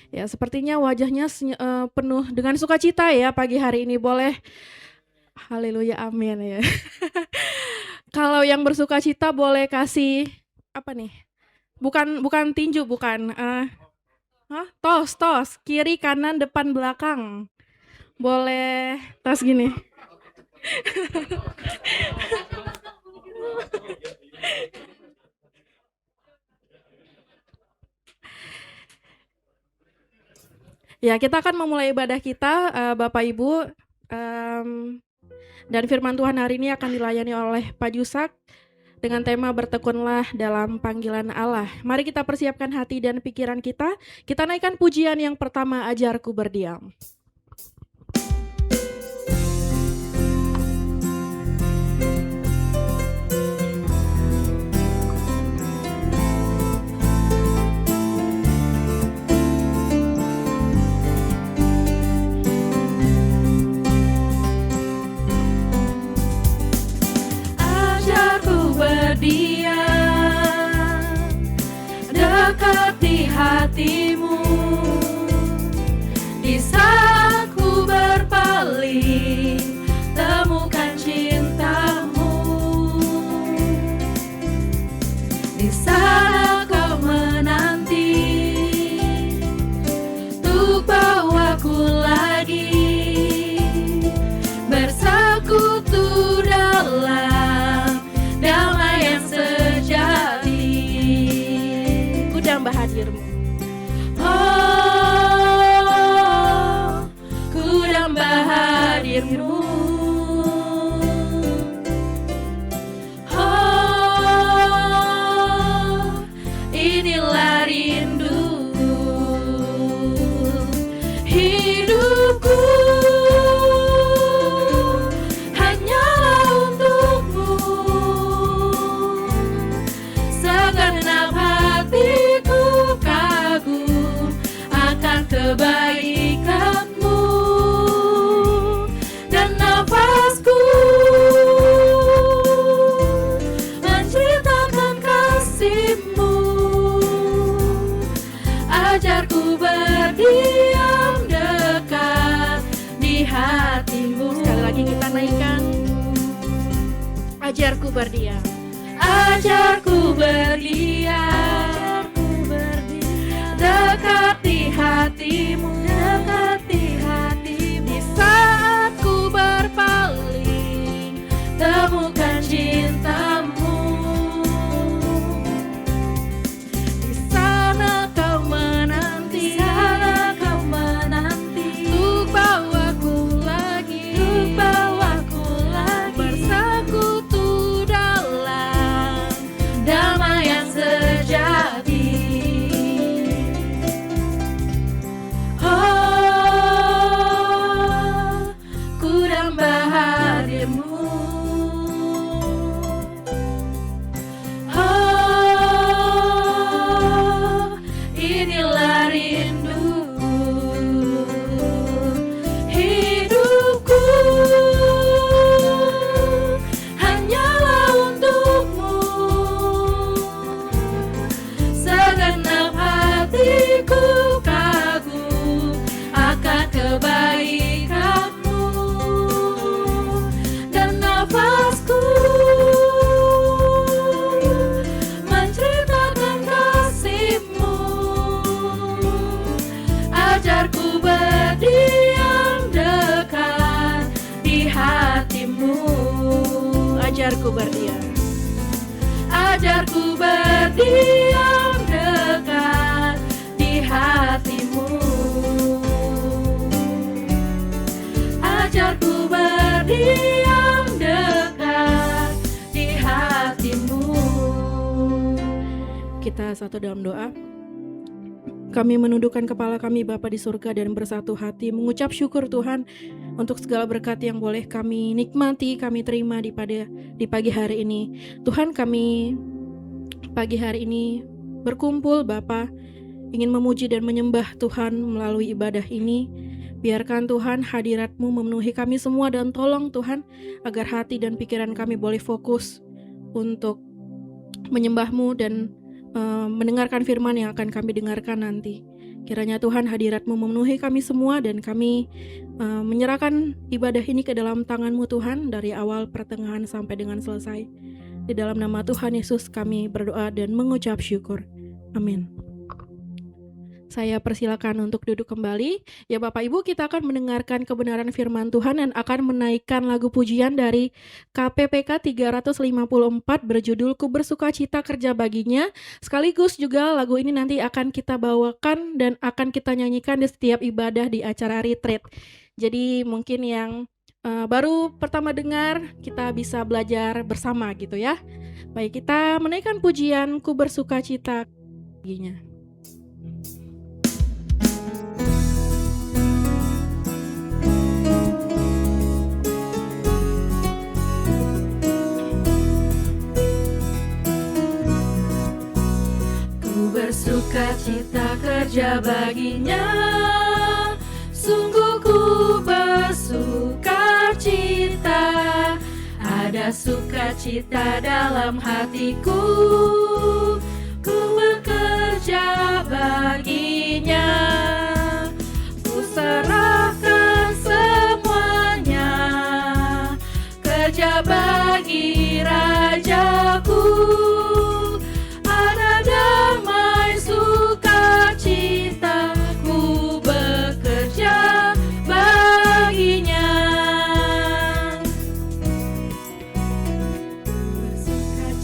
Ya, sepertinya wajahnya penuh dengan sukacita ya pagi hari ini. Boleh haleluya, amin ya. Kalau yang bersukacita boleh kasih apa nih? Bukan bukan tinju, bukan. Tos, tos, kiri, kanan, depan, belakang. Boleh tos gini. Ya, kita akan memulai ibadah kita, Bapak Ibu. Dan firman Tuhan hari ini akan dilayani oleh Pak Jusak dengan tema bertekunlah dalam panggilan Allah. Mari kita persiapkan hati dan pikiran kita. Kita naikkan pujian yang pertama, ajarku berdiam. Ajarku berdiam dekat di hatimu, di saat ku berpaling temukan cintamu, di sana kau menanti untuk bawaku lagi bersekutu dalam damai yang sejati. Ku damba hadirmu. Oh, ku damba hadirmu. Oh, inilah rinduku, hidupku hanyalah untukmu, segenap hatiku kagum akan kebaikanmu, dan nafasku menceritakan kasihmu. Ajarku berdiam dekat di hatimu. Sekali lagi kita naikkan. Ajarku berdiam. Ajarku berdiam dekat di hatimu, dekat di hatimu. Di saat ku berpaling temukan cintamu, di sana kau menanti, untuk bawaku lagi, bersekutu dalam damai yang sejati. Oh, ku damba hadirmu. Oh, inilah rinduku, hidupku hanyalah untukmu, segenap hatiku kagum akan kebaikanmu, dan nafasku menceritakan kasihmu. Ajarku berdiam dekat di hatimu. Ajarku berdiam. Ajarku berdiam dekat di hatimu. Ajarku berdiam dekat di hatimu. Kita satu dalam doa. Kami menundukkan kepala kami Bapa di surga dan bersatu hati mengucap syukur Tuhan untuk segala berkat yang boleh kami nikmati, kami terima di pagi hari ini. Tuhan, kami pagi hari ini berkumpul Bapa, ingin memuji dan menyembah Tuhan melalui ibadah ini. Biarkan Tuhan hadirat-Mu memenuhi kami semua, dan tolong Tuhan agar hati dan pikiran kami boleh fokus untuk menyembah-Mu dan mendengarkan firman yang akan kami dengarkan nanti. Kiranya Tuhan hadirat-Mu memenuhi kami semua dan kami menyerahkan ibadah ini ke dalam tangan-Mu Tuhan dari awal pertengahan sampai dengan selesai. Di dalam nama Tuhan Yesus kami berdoa dan mengucap syukur. Amin. Saya persilakan untuk duduk kembali. Ya Bapak Ibu, kita akan mendengarkan kebenaran firman Tuhan dan akan menaikkan lagu pujian dari KPPK 354 berjudul Ku Bersukacita Kerja Baginya. Sekaligus juga lagu ini nanti akan kita bawakan dan akan kita nyanyikan di setiap ibadah di acara retreat. Jadi mungkin yang baru pertama dengar, kita bisa belajar bersama gitu ya. Baik, kita menaikkan pujian Ku Bersukacita Baginya. Bersukacita kerja baginya, sungguh ku bersukacita, ada sukacita dalam hatiku, ku bekerja baginya, ku serahkan semuanya, kerja bagi Rajaku.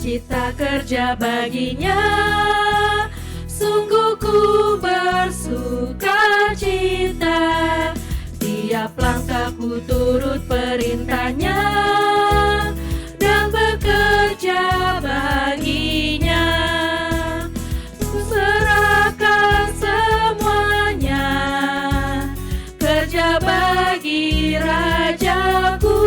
Kita kerja baginya, sungguh ku bersukacita, tiap langkahku turut perintahnya, dan bekerja baginya, ku serahkan semuanya, kerja bagi Rajaku,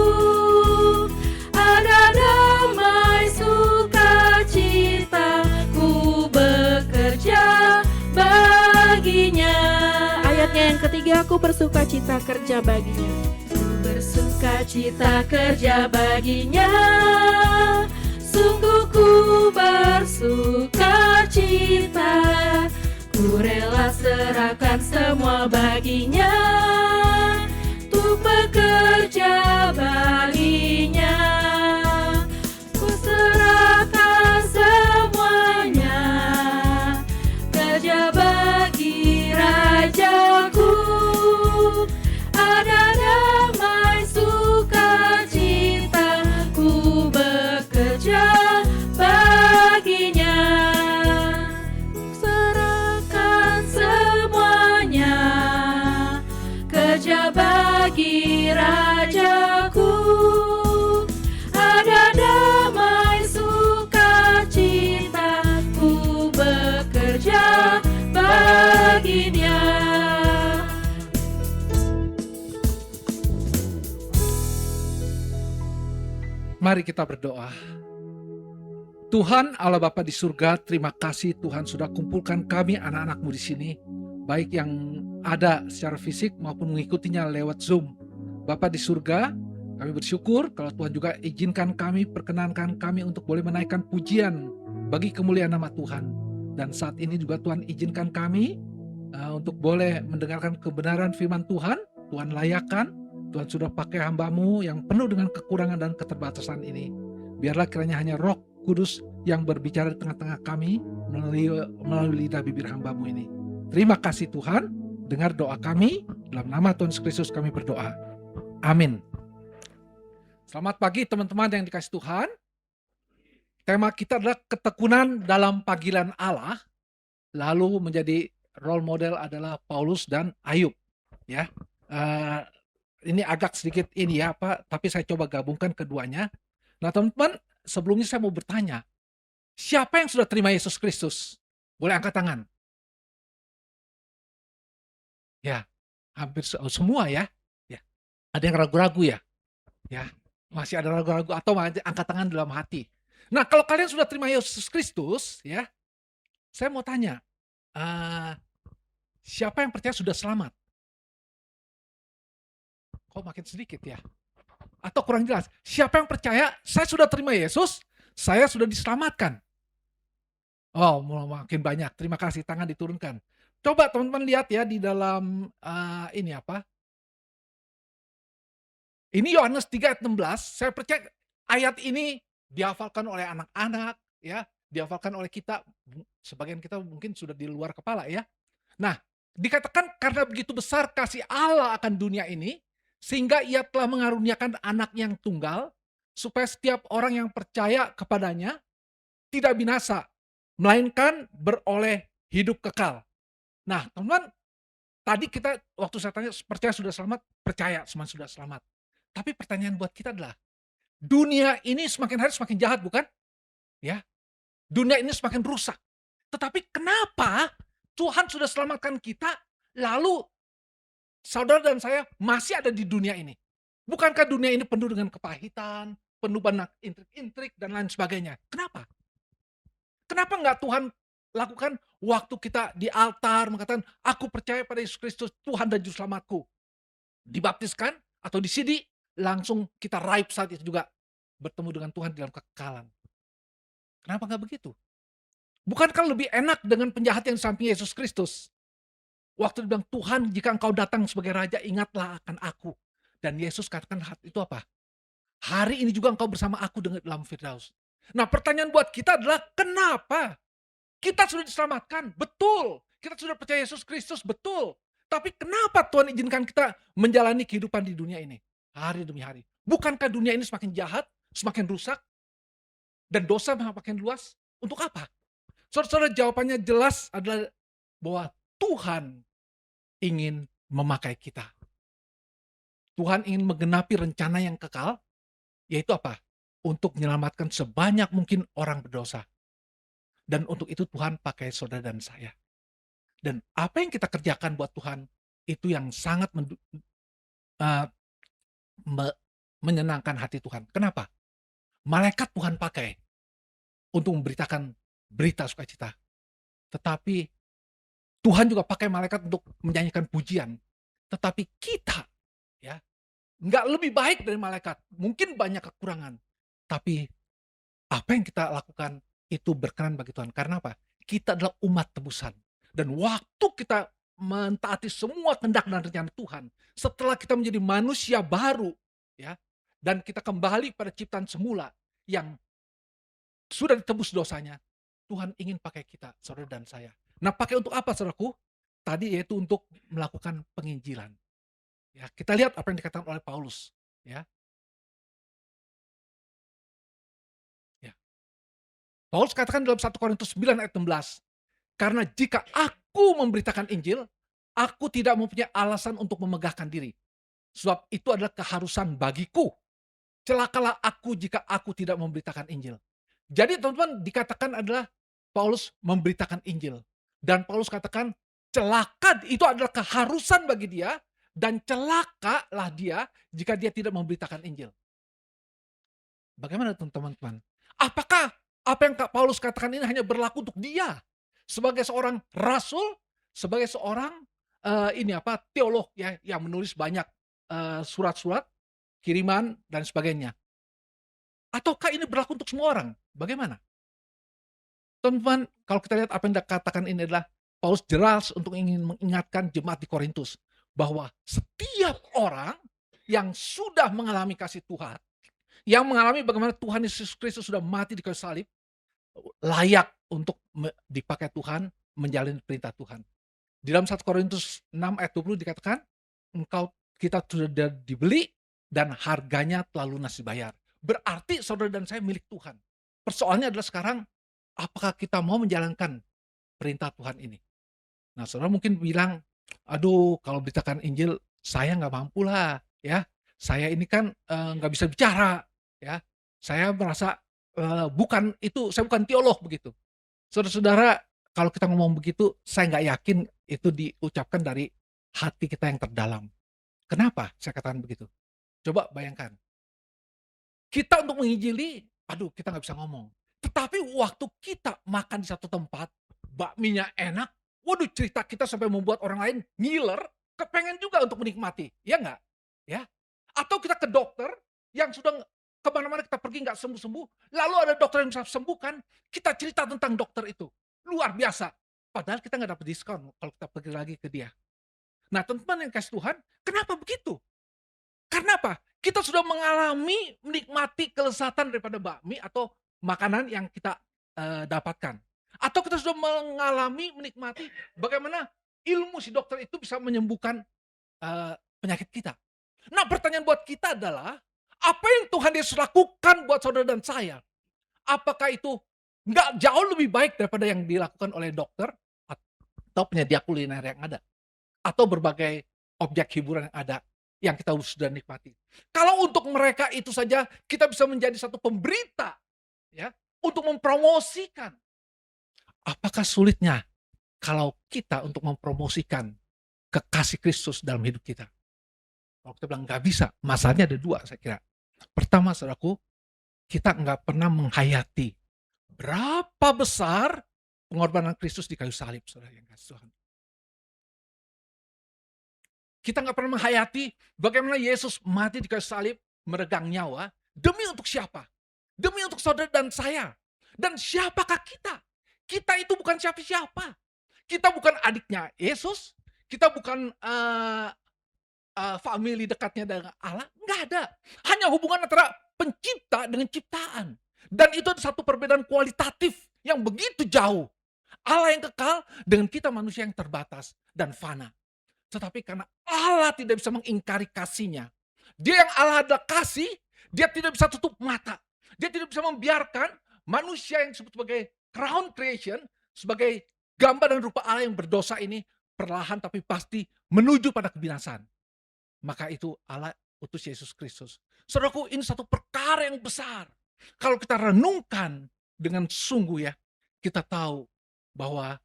ada damai sukacita, ku bekerja baginya. Ayatnya yang ketiga, ku bersukacita kerja baginya. Ku bersukacita kerja baginya, sungguh ku bersukacita, ku rela serahkan semua baginya, untuk bekerja baginya, ku serahkan semuanya, kerja bagi Rajaku, ada damai sukacita, ku bekerja baginya, serahkan semuanya, kerja bagi Rajaku, ada damai sukacita, ku bekerja baginya. Mari kita berdoa. Tuhan Allah Bapa di surga, terima kasih Tuhan sudah kumpulkan kami anak-anak-Mu di sini, baik yang ada secara fisik maupun mengikutinya lewat Zoom. Bapa di surga, kami bersyukur kalau Tuhan juga izinkan kami, perkenankan kami untuk boleh menaikkan pujian bagi kemuliaan nama Tuhan. Dan saat ini juga Tuhan izinkan kami untuk boleh mendengarkan kebenaran firman Tuhan. Tuhan layakkan, Tuhan sudah pakai hamba-Mu yang penuh dengan kekurangan dan keterbatasan ini. Biarlah kiranya hanya Roh Kudus yang berbicara di tengah-tengah kami melalui lidah bibir hamba-Mu ini. Terima kasih Tuhan, dengar doa kami, dalam nama Tuhan Yesus Kristus kami berdoa. Amin. Selamat pagi teman-teman yang dikasih Tuhan. Tema kita adalah ketekunan dalam panggilan Allah. Lalu menjadi role model adalah Paulus dan Ayub. Ya, ini agak sedikit ini ya Pak, tapi saya coba gabungkan keduanya. Nah teman-teman, sebelumnya saya mau bertanya, siapa yang sudah terima Yesus Kristus? Boleh angkat tangan. Ya, hampir semua ya. Ya. Ada yang ragu-ragu ya? Ya, masih ada ragu-ragu atau angkat tangan dalam hati. Nah, kalau kalian sudah terima Yesus Kristus, ya, saya mau tanya, siapa yang percaya sudah selamat? Kok makin sedikit ya? Atau kurang jelas? Siapa yang percaya saya sudah terima Yesus, saya sudah diselamatkan? Oh, makin banyak. Terima kasih, tangan diturunkan. Coba teman-teman lihat ya di dalam, ini apa, ini Yohanes 3 ayat 16, saya percaya ayat ini dihafalkan oleh anak-anak ya, dihafalkan oleh kita, sebagian kita mungkin sudah di luar kepala ya. Nah, dikatakan karena begitu besar kasih Allah akan dunia ini, sehingga Ia telah mengaruniakan anak yang tunggal, supaya setiap orang yang percaya kepadanya tidak binasa, melainkan beroleh hidup kekal. Nah, teman-teman, tadi kita waktu saya tanya percaya sudah selamat, percaya semua sudah selamat. Tapi pertanyaan buat kita adalah, dunia ini semakin hari semakin jahat bukan? Ya, dunia ini semakin rusak. Tetapi kenapa Tuhan sudah selamatkan kita, lalu saudara dan saya masih ada di dunia ini? Bukankah dunia ini penuh dengan kepahitan, penuh banyak intrik-intrik dan lain sebagainya? Kenapa? Kenapa nggak Tuhan lakukan waktu kita di altar mengatakan, aku percaya pada Yesus Kristus, Tuhan dan Juru Selamatku. Dibaptiskan atau disidi, langsung kita raib saat itu juga bertemu dengan Tuhan di dalam kekekalan. Kenapa nggak begitu? Bukankah lebih enak dengan penjahat yang di samping Yesus Kristus? Waktu dia bilang, Tuhan jika engkau datang sebagai Raja, ingatlah akan aku. Dan Yesus katakan itu apa? Hari ini juga engkau bersama aku dengan dalam Firdaus. Nah, pertanyaan buat kita adalah, kenapa? Kita sudah diselamatkan, betul. Kita sudah percaya Yesus Kristus, betul. Tapi kenapa Tuhan izinkan kita menjalani kehidupan di dunia ini? Hari demi hari. Bukankah dunia ini semakin jahat, semakin rusak, dan dosa makin luas? Untuk apa? Saudara-saudara, jawabannya jelas adalah bahwa Tuhan ingin memakai kita. Tuhan ingin menggenapi rencana yang kekal, yaitu apa? Untuk menyelamatkan sebanyak mungkin orang berdosa. Dan untuk itu Tuhan pakai saudara dan saya. Dan apa yang kita kerjakan buat Tuhan, itu yang sangat menyenangkan hati Tuhan. Kenapa? Malaikat Tuhan pakai untuk memberitakan berita sukacita. Tetapi Tuhan juga pakai malaikat untuk menyanyikan pujian. Tetapi kita, ya, nggak lebih baik dari malaikat. Mungkin banyak kekurangan. Tapi apa yang kita lakukan itu berkenan bagi Tuhan. Karena apa? Kita adalah umat tebusan. Dan waktu kita mentaati semua kehendak dan rencana Tuhan, setelah kita menjadi manusia baru, ya, dan kita kembali pada ciptaan semula yang sudah ditebus dosanya, Tuhan ingin pakai kita, saudara dan saya. Nah, pakai untuk apa, saudaraku? Tadi yaitu untuk melakukan penginjilan. Ya, kita lihat apa yang dikatakan oleh Paulus. Ya, ya. Paulus katakan dalam 1 Korintus 9 ayat 16, karena jika aku memberitakan Injil, aku tidak mempunyai alasan untuk memegahkan diri. Sebab itu adalah keharusan bagiku. Celakalah aku jika aku tidak memberitakan Injil. Jadi teman-teman, dikatakan adalah Paulus memberitakan Injil. Dan Paulus katakan celaka itu adalah keharusan bagi dia, dan celakalah dia jika dia tidak memberitakan Injil. Bagaimana teman-teman? Apakah apa yang Paulus katakan ini hanya berlaku untuk dia sebagai seorang rasul, sebagai seorang teolog ya yang menulis banyak surat-surat, kiriman dan sebagainya? Ataukah ini berlaku untuk semua orang? Bagaimana? Teman-teman, kalau kita lihat apa yang dikatakan ini adalah Paulus jelas untuk ingin mengingatkan jemaat di Korintus bahwa setiap orang yang sudah mengalami kasih Tuhan, yang mengalami bagaimana Tuhan Yesus Kristus sudah mati di kayu salib, layak untuk dipakai Tuhan menjalani perintah Tuhan. Di dalam 1 Korintus 6 ayat 20 dikatakan, kita sudah dibeli dan harganya telah lunas dibayar. Berarti saudara dan saya milik Tuhan. Persoalannya adalah sekarang, apakah kita mau menjalankan perintah Tuhan ini? Nah, saudara mungkin bilang, aduh kalau beritakan Injil saya nggak mampu lah, ya. Saya ini kan nggak bisa bicara, ya. Saya merasa saya bukan teolog begitu. Saudara-saudara, kalau kita ngomong begitu, saya nggak yakin itu diucapkan dari hati kita yang terdalam. Kenapa saya katakan begitu? Coba bayangkan. Kita untuk menginjili, aduh kita nggak bisa ngomong. Tetapi waktu kita makan di satu tempat, bakminya enak, waduh cerita kita sampai membuat orang lain ngiler, kepengen juga untuk menikmati, ya nggak? Ya. Atau kita ke dokter yang sudah kemana-mana kita pergi nggak sembuh-sembuh, lalu ada dokter yang bisa sembuhkan, kita cerita tentang dokter itu. Luar biasa. padahal kita nggak dapat diskon kalau kita pergi lagi ke dia. Nah, teman-teman yang kasih Tuhan, kenapa begitu? Karena apa? Kita sudah menikmati kelezatan daripada bakmi atau makanan yang kita dapatkan. Atau kita sudah menikmati bagaimana ilmu si dokter itu bisa menyembuhkan penyakit kita. Nah, pertanyaan buat kita adalah, apa yang Tuhan Yesus lakukan buat saudara dan saya? Apakah itu nggak jauh lebih baik daripada yang dilakukan oleh dokter atau penyedia kuliner yang ada? Atau berbagai objek hiburan yang ada, yang kita sudah nikmati. Kalau untuk mereka itu saja kita bisa menjadi satu pemberita, ya, untuk mempromosikan. Apakah sulitnya kalau kita untuk mempromosikan kekasih Kristus dalam hidup kita? Kalau kita bilang nggak bisa, masalahnya ada dua saya kira. Pertama, saudaraku, kita nggak pernah menghayati berapa besar pengorbanan Kristus di kayu salib, saudara yang kasih Tuhan. Kita nggak pernah menghayati bagaimana Yesus mati di kayu salib, meregang nyawa, demi untuk siapa? Demi untuk saudara dan saya. Dan siapakah kita? Kita itu bukan siapa-siapa. Kita bukan adiknya Yesus, kita bukan family dekatnya dengan Allah, nggak ada. Hanya hubungan antara pencipta dengan ciptaan. Dan itu ada satu perbedaan kualitatif yang begitu jauh. Allah yang kekal dengan kita manusia yang terbatas dan fana. Tetapi karena Allah tidak bisa mengingkari kasihnya. Dia yang Allah adalah kasih, dia tidak bisa tutup mata. Dia tidak bisa membiarkan manusia yang disebut sebagai crown creation, sebagai gambar dan rupa Allah yang berdosa ini perlahan tapi pasti menuju pada kebinasaan. Maka itu Allah utus Yesus Kristus. Saudaraku, ini satu perkara yang besar. Kalau kita renungkan dengan sungguh ya, kita tahu bahwa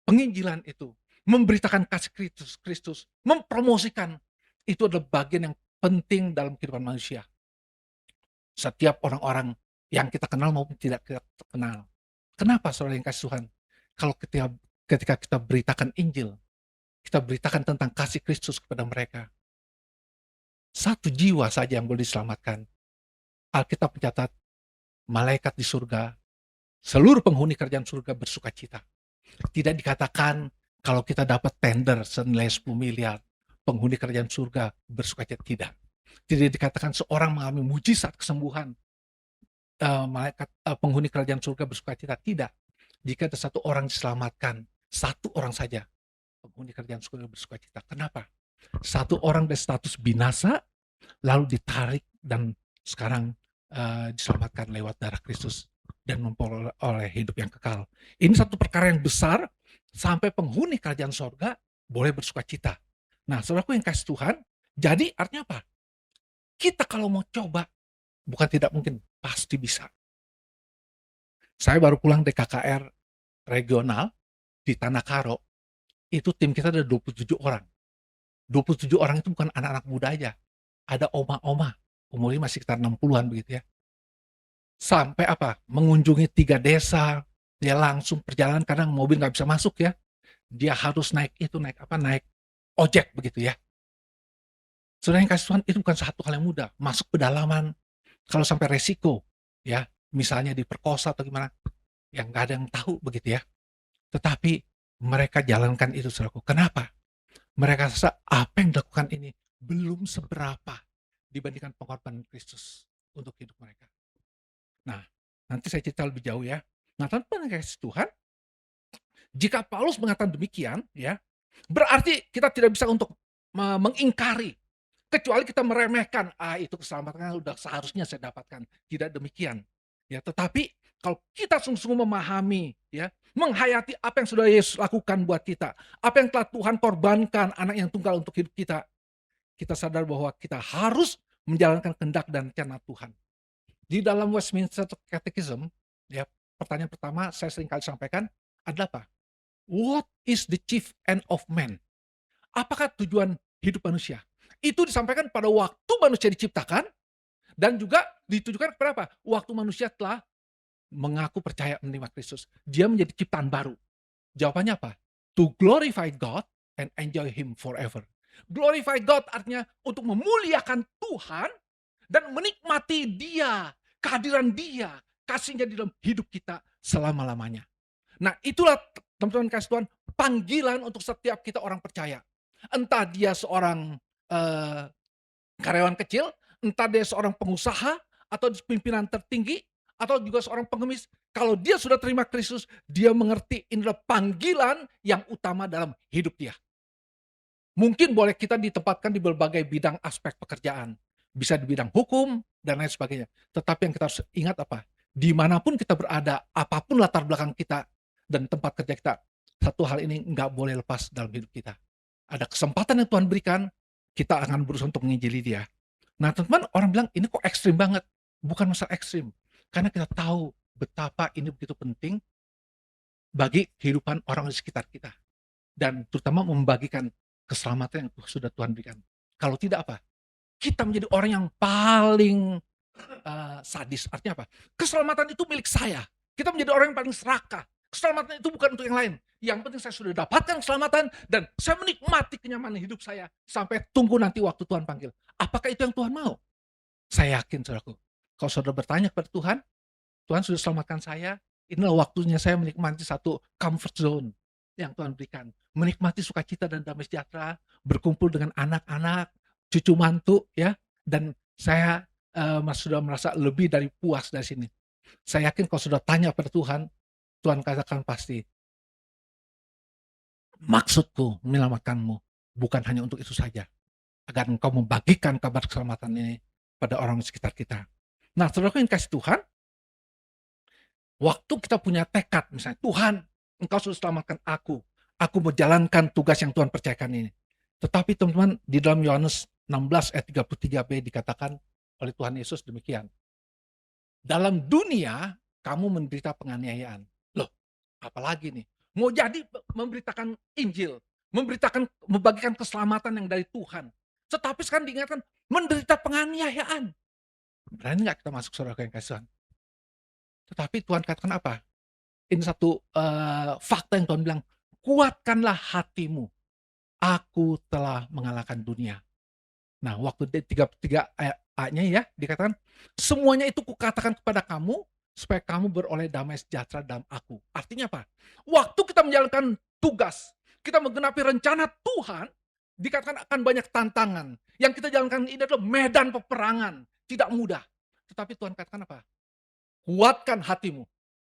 penginjilan itu, memberitakan kasih Kristus, mempromosikan, itu adalah bagian yang penting dalam kehidupan manusia. Setiap orang-orang yang kita kenal maupun tidak kita kenal. Kenapa saudara yang kasih Tuhan? Kalau ketika kita beritakan Injil, kita beritakan tentang kasih Kristus kepada mereka, satu jiwa saja yang boleh diselamatkan. Alkitab mencatat, malaikat di surga, seluruh penghuni kerajaan surga bersuka cita. Tidak dikatakan kalau kita dapat tender senilai 10 miliar, penghuni kerajaan surga bersuka cita. Tidak. Tidak dikatakan seorang mengalami mujizat kesembuhan, malaikat penghuni kerajaan surga bersuka cita. Tidak. Jika ada satu orang diselamatkan, satu orang saja, penghuni kerajaan surga bersuka cita. Kenapa? Satu orang dari status binasa, lalu ditarik dan sekarang diselamatkan lewat darah Kristus dan memperoleh hidup yang kekal. Ini satu perkara yang besar sampai penghuni kerajaan sorga boleh bersuka cita. Nah, saudaraku yang kasih Tuhan, jadi artinya apa? Kita kalau mau coba, bukan tidak mungkin, pasti bisa. Saya baru pulang dari KKR regional di Tanah Karo, itu tim kita ada 27 orang. 27 orang itu bukan anak-anak muda aja, ada oma-oma, umurnya masih sekitar 60-an begitu ya. Sampai apa? Mengunjungi 3 desa, dia langsung perjalanan, kadang mobil nggak bisa masuk ya. Dia harus naik ojek begitu ya. Saudara yang kasih Tuhan, itu bukan satu hal yang mudah. Masuk pedalaman, kalau sampai resiko ya, misalnya diperkosa atau gimana, yang nggak ada yang tahu begitu ya. Tetapi mereka jalankan itu, saudaraku. Kenapa? Mereka rasa apa yang dilakukan ini belum seberapa dibandingkan pengorbanan Kristus untuk hidup mereka. Nah, nanti saya cerita lebih jauh ya. Nah, teman-teman yang kasih Tuhan, jika Paulus mengatakan demikian, ya, berarti kita tidak bisa untuk mengingkari, kecuali kita meremehkan, itu keselamatan udah seharusnya saya dapatkan. Tidak demikian. Ya, tetapi kalau kita sungguh-sungguh memahami, ya, menghayati apa yang sudah Yesus lakukan buat kita, apa yang telah Tuhan korbankan anak yang tunggal untuk hidup kita, kita sadar bahwa kita harus menjalankan kehendak dan rencana Tuhan. Di dalam Westminster Catechism, ya, pertanyaan pertama saya sering kali sampaikan adalah apa? What is the chief end of man? Apakah tujuan hidup manusia? Itu disampaikan pada waktu manusia diciptakan dan juga ditujukan kepada apa? Waktu manusia telah mengaku percaya menerima Kristus. Dia menjadi ciptaan baru. Jawabannya apa? To glorify God and enjoy Him forever. Glorify God artinya untuk memuliakan Tuhan dan menikmati Dia, kehadiran Dia, kasihnya di dalam hidup kita selama-lamanya. Nah, itulah teman-teman kasih Tuhan, panggilan untuk setiap kita orang percaya. Entah dia seorang, eee, karyawan kecil, entah dia seorang pengusaha, atau pimpinan tertinggi, atau juga seorang pengemis. Kalau dia sudah terima Kristus, dia mengerti ini adalah panggilan yang utama dalam hidup dia. Mungkin boleh kita ditempatkan di berbagai bidang aspek pekerjaan. Bisa di bidang hukum, dan lain sebagainya. Tetapi yang kita harus ingat apa? Dimanapun kita berada, apapun latar belakang kita, dan tempat kerja kita, satu hal ini nggak boleh lepas dalam hidup kita. Ada kesempatan yang Tuhan berikan, kita akan berusaha untuk menginjili dia. Nah teman-teman, orang bilang, ini kok ekstrim banget. Bukan masalah ekstrim. Karena kita tahu betapa ini begitu penting bagi kehidupan orang di sekitar kita. Dan terutama membagikan keselamatan yang sudah Tuhan berikan. Kalau tidak apa? Kita menjadi orang yang paling sadis. Artinya apa? Keselamatan itu milik saya. Kita menjadi orang yang paling serakah. Keselamatan itu bukan untuk yang lain. Yang penting saya sudah dapatkan keselamatan dan saya menikmati kenyamanan hidup saya sampai tunggu nanti waktu Tuhan panggil. Apakah itu yang Tuhan mau? Saya yakin, saudaraku. Kalau saudara bertanya kepada Tuhan, Tuhan sudah selamatkan saya, inilah waktunya saya menikmati satu comfort zone yang Tuhan berikan. Menikmati sukacita dan damai sejahtera, berkumpul dengan anak-anak, cucu mantu, ya. Dan saya sudah merasa lebih dari puas dari sini. Saya yakin kalau sudah tanya pada Tuhan, Tuhan katakan pasti, maksudku menyelamatkanmu bukan hanya untuk itu saja, agar engkau membagikan kabar keselamatan ini pada orang di sekitar kita. Nah, saudaraku yang kasih Tuhan, waktu kita punya tekad, misalnya, Tuhan, engkau sudah selamatkan aku menjalankan tugas yang Tuhan percayakan ini. Tetapi teman-teman, di dalam Yohanes 16 ayat 33b dikatakan oleh Tuhan Yesus demikian. Dalam dunia, kamu menderita penganiayaan. Loh, apalagi nih? Mau jadi memberitakan Injil, membagikan keselamatan yang dari Tuhan. Tetapi sekarang diingatkan, menderita penganiayaan. Berani nggak kita masuk surga yang kasih Tuhan? Tetapi Tuhan katakan apa? Ini satu fakta yang Tuhan bilang, kuatkanlah hatimu, aku telah mengalahkan dunia. Nah, waktu 33 ayatnya ya, dikatakan, semuanya itu kukatakan kepada kamu, supaya kamu beroleh damai sejahtera dalam aku. Artinya apa? Waktu kita menjalankan tugas, kita menggenapi rencana Tuhan, dikatakan akan banyak tantangan. Yang kita jalankan ini adalah medan peperangan, tidak mudah. Tetapi Tuhan katakan apa? Kuatkan hatimu,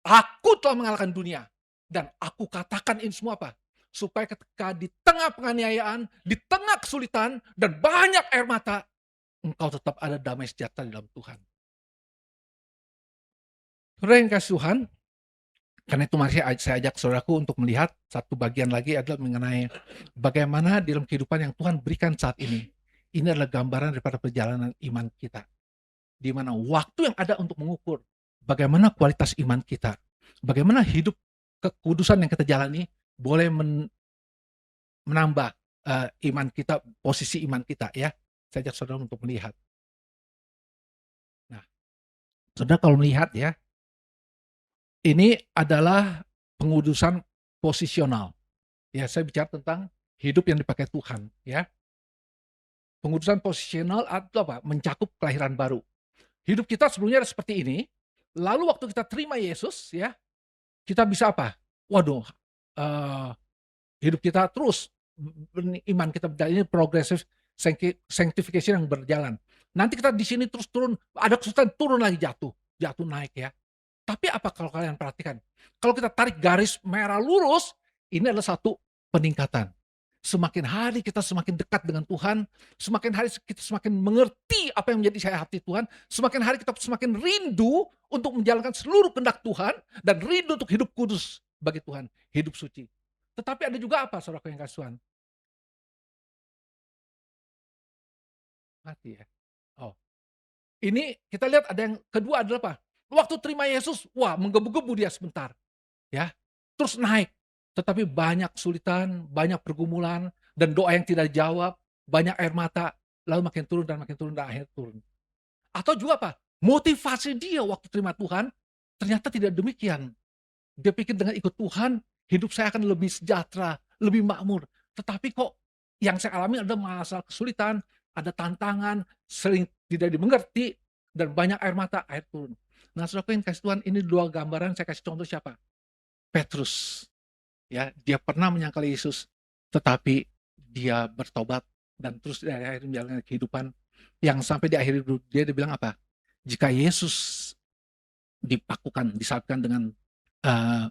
aku telah mengalahkan dunia. Dan aku katakan ini semua apa? Supaya ketika di tengah penganiayaan, di tengah kesulitan, dan banyak air mata, engkau tetap ada damai sejahtera di dalam Tuhan. Saudara yang kasih Tuhan, karena itu mari saya ajak saudaraku untuk melihat satu bagian lagi adalah mengenai bagaimana di dalam kehidupan yang Tuhan berikan saat ini. Ini adalah gambaran daripada perjalanan iman kita. Di mana waktu yang ada untuk mengukur bagaimana kualitas iman kita, bagaimana hidup kekudusan yang kita jalani boleh menambah iman kita, posisi iman kita ya. Saya ajak saudara untuk melihat. Nah, saudara kalau melihat ya, ini adalah pengudusan posisional. Ya, saya bicara tentang hidup yang dipakai Tuhan ya. Pengudusan posisional atau apa? Mencakup kelahiran baru. Hidup kita sebelumnya ada seperti ini, lalu waktu kita terima Yesus ya, kita bisa apa? Waduh, hidup kita terus, iman kita ini progressive sanctification yang berjalan. Nanti kita di sini terus turun, ada kesulitan turun lagi jatuh naik ya. Tapi apa kalau kalian perhatikan? Kalau kita tarik garis merah lurus, ini adalah satu peningkatan. Semakin hari kita semakin dekat dengan Tuhan, semakin hari kita semakin mengerti apa yang menjadi hati Tuhan, semakin hari kita semakin rindu untuk menjalankan seluruh kehendak Tuhan, dan rindu untuk hidup kudus bagi Tuhan, hidup suci. Tetapi ada juga apa, saudaraku yang kasih Tuhan? Mati ya. Oh, ini kita lihat ada yang kedua adalah apa? Waktu terima Yesus, wah menggebu-gebu dia sebentar, ya. Terus naik, tetapi banyak kesulitan, banyak pergumulan, dan doa yang tidak dijawab, banyak air mata, lalu makin turun dan akhirnya turun. Atau juga apa? Motivasi dia waktu terima Tuhan, ternyata tidak demikian. Dia pikir dengan ikut Tuhan, hidup saya akan lebih sejahtera, lebih makmur. Tetapi kok yang saya alami adalah masalah kesulitan, ada tantangan, sering tidak dimengerti, dan banyak air mata, air turun. Nah, saudara yang kasih Tuhan, ini dua gambaran, saya kasih contoh siapa? Petrus. ya, dia pernah menyangkal Yesus, tetapi dia bertobat dan terus dari akhirnya menjalani kehidupan yang sampai di akhir hidup dia bilang apa? Jika Yesus dipakukan, disalibkan dengan eh,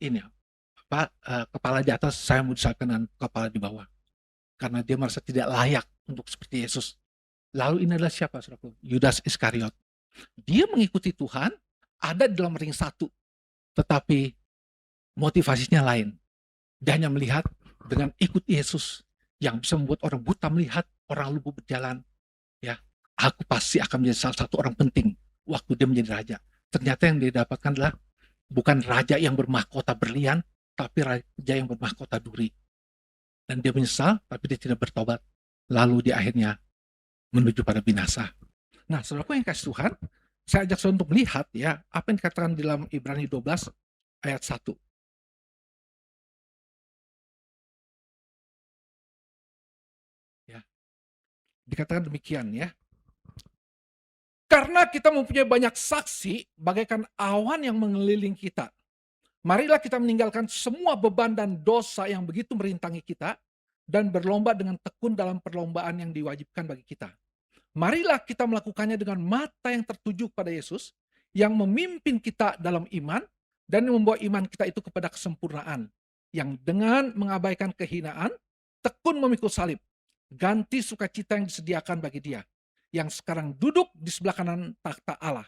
ini apa kepala di atas, saya mau disalibkan dengan kepala di bawah. Karena dia merasa tidak layak untuk seperti Yesus. Lalu ini adalah siapa, saudaraku? Yudas Iskariot. Dia mengikuti Tuhan, ada di dalam ring satu, tetapi motivasinya lain. Dia hanya melihat dengan ikut Yesus yang bisa membuat orang buta melihat, orang lumpuh berjalan. Ya, aku pasti akan menjadi salah satu orang penting waktu dia menjadi raja. Ternyata yang dia dapatkan adalah bukan raja yang bermahkota berlian, tapi raja yang bermahkota duri. Dan dia menyesal, tapi dia tidak bertobat. Lalu di akhirnya menuju pada binasa. Nah, saudaraku yang kasih Tuhan, saya ajak saudara untuk melihat ya apa yang dikatakan di dalam Ibrani 12 ayat 1. Ya, dikatakan demikian ya. Karena kita mempunyai banyak saksi bagaikan awan yang mengelilingi kita. Marilah kita meninggalkan semua beban dan dosa yang begitu merintangi kita dan berlomba dengan tekun dalam perlombaan yang diwajibkan bagi kita. Marilah kita melakukannya dengan mata yang tertuju pada Yesus yang memimpin kita dalam iman dan membawa iman kita itu kepada kesempurnaan. Yang dengan mengabaikan kehinaan, tekun memikul salib, ganti sukacita yang disediakan bagi dia, yang sekarang duduk di sebelah kanan takhta Allah.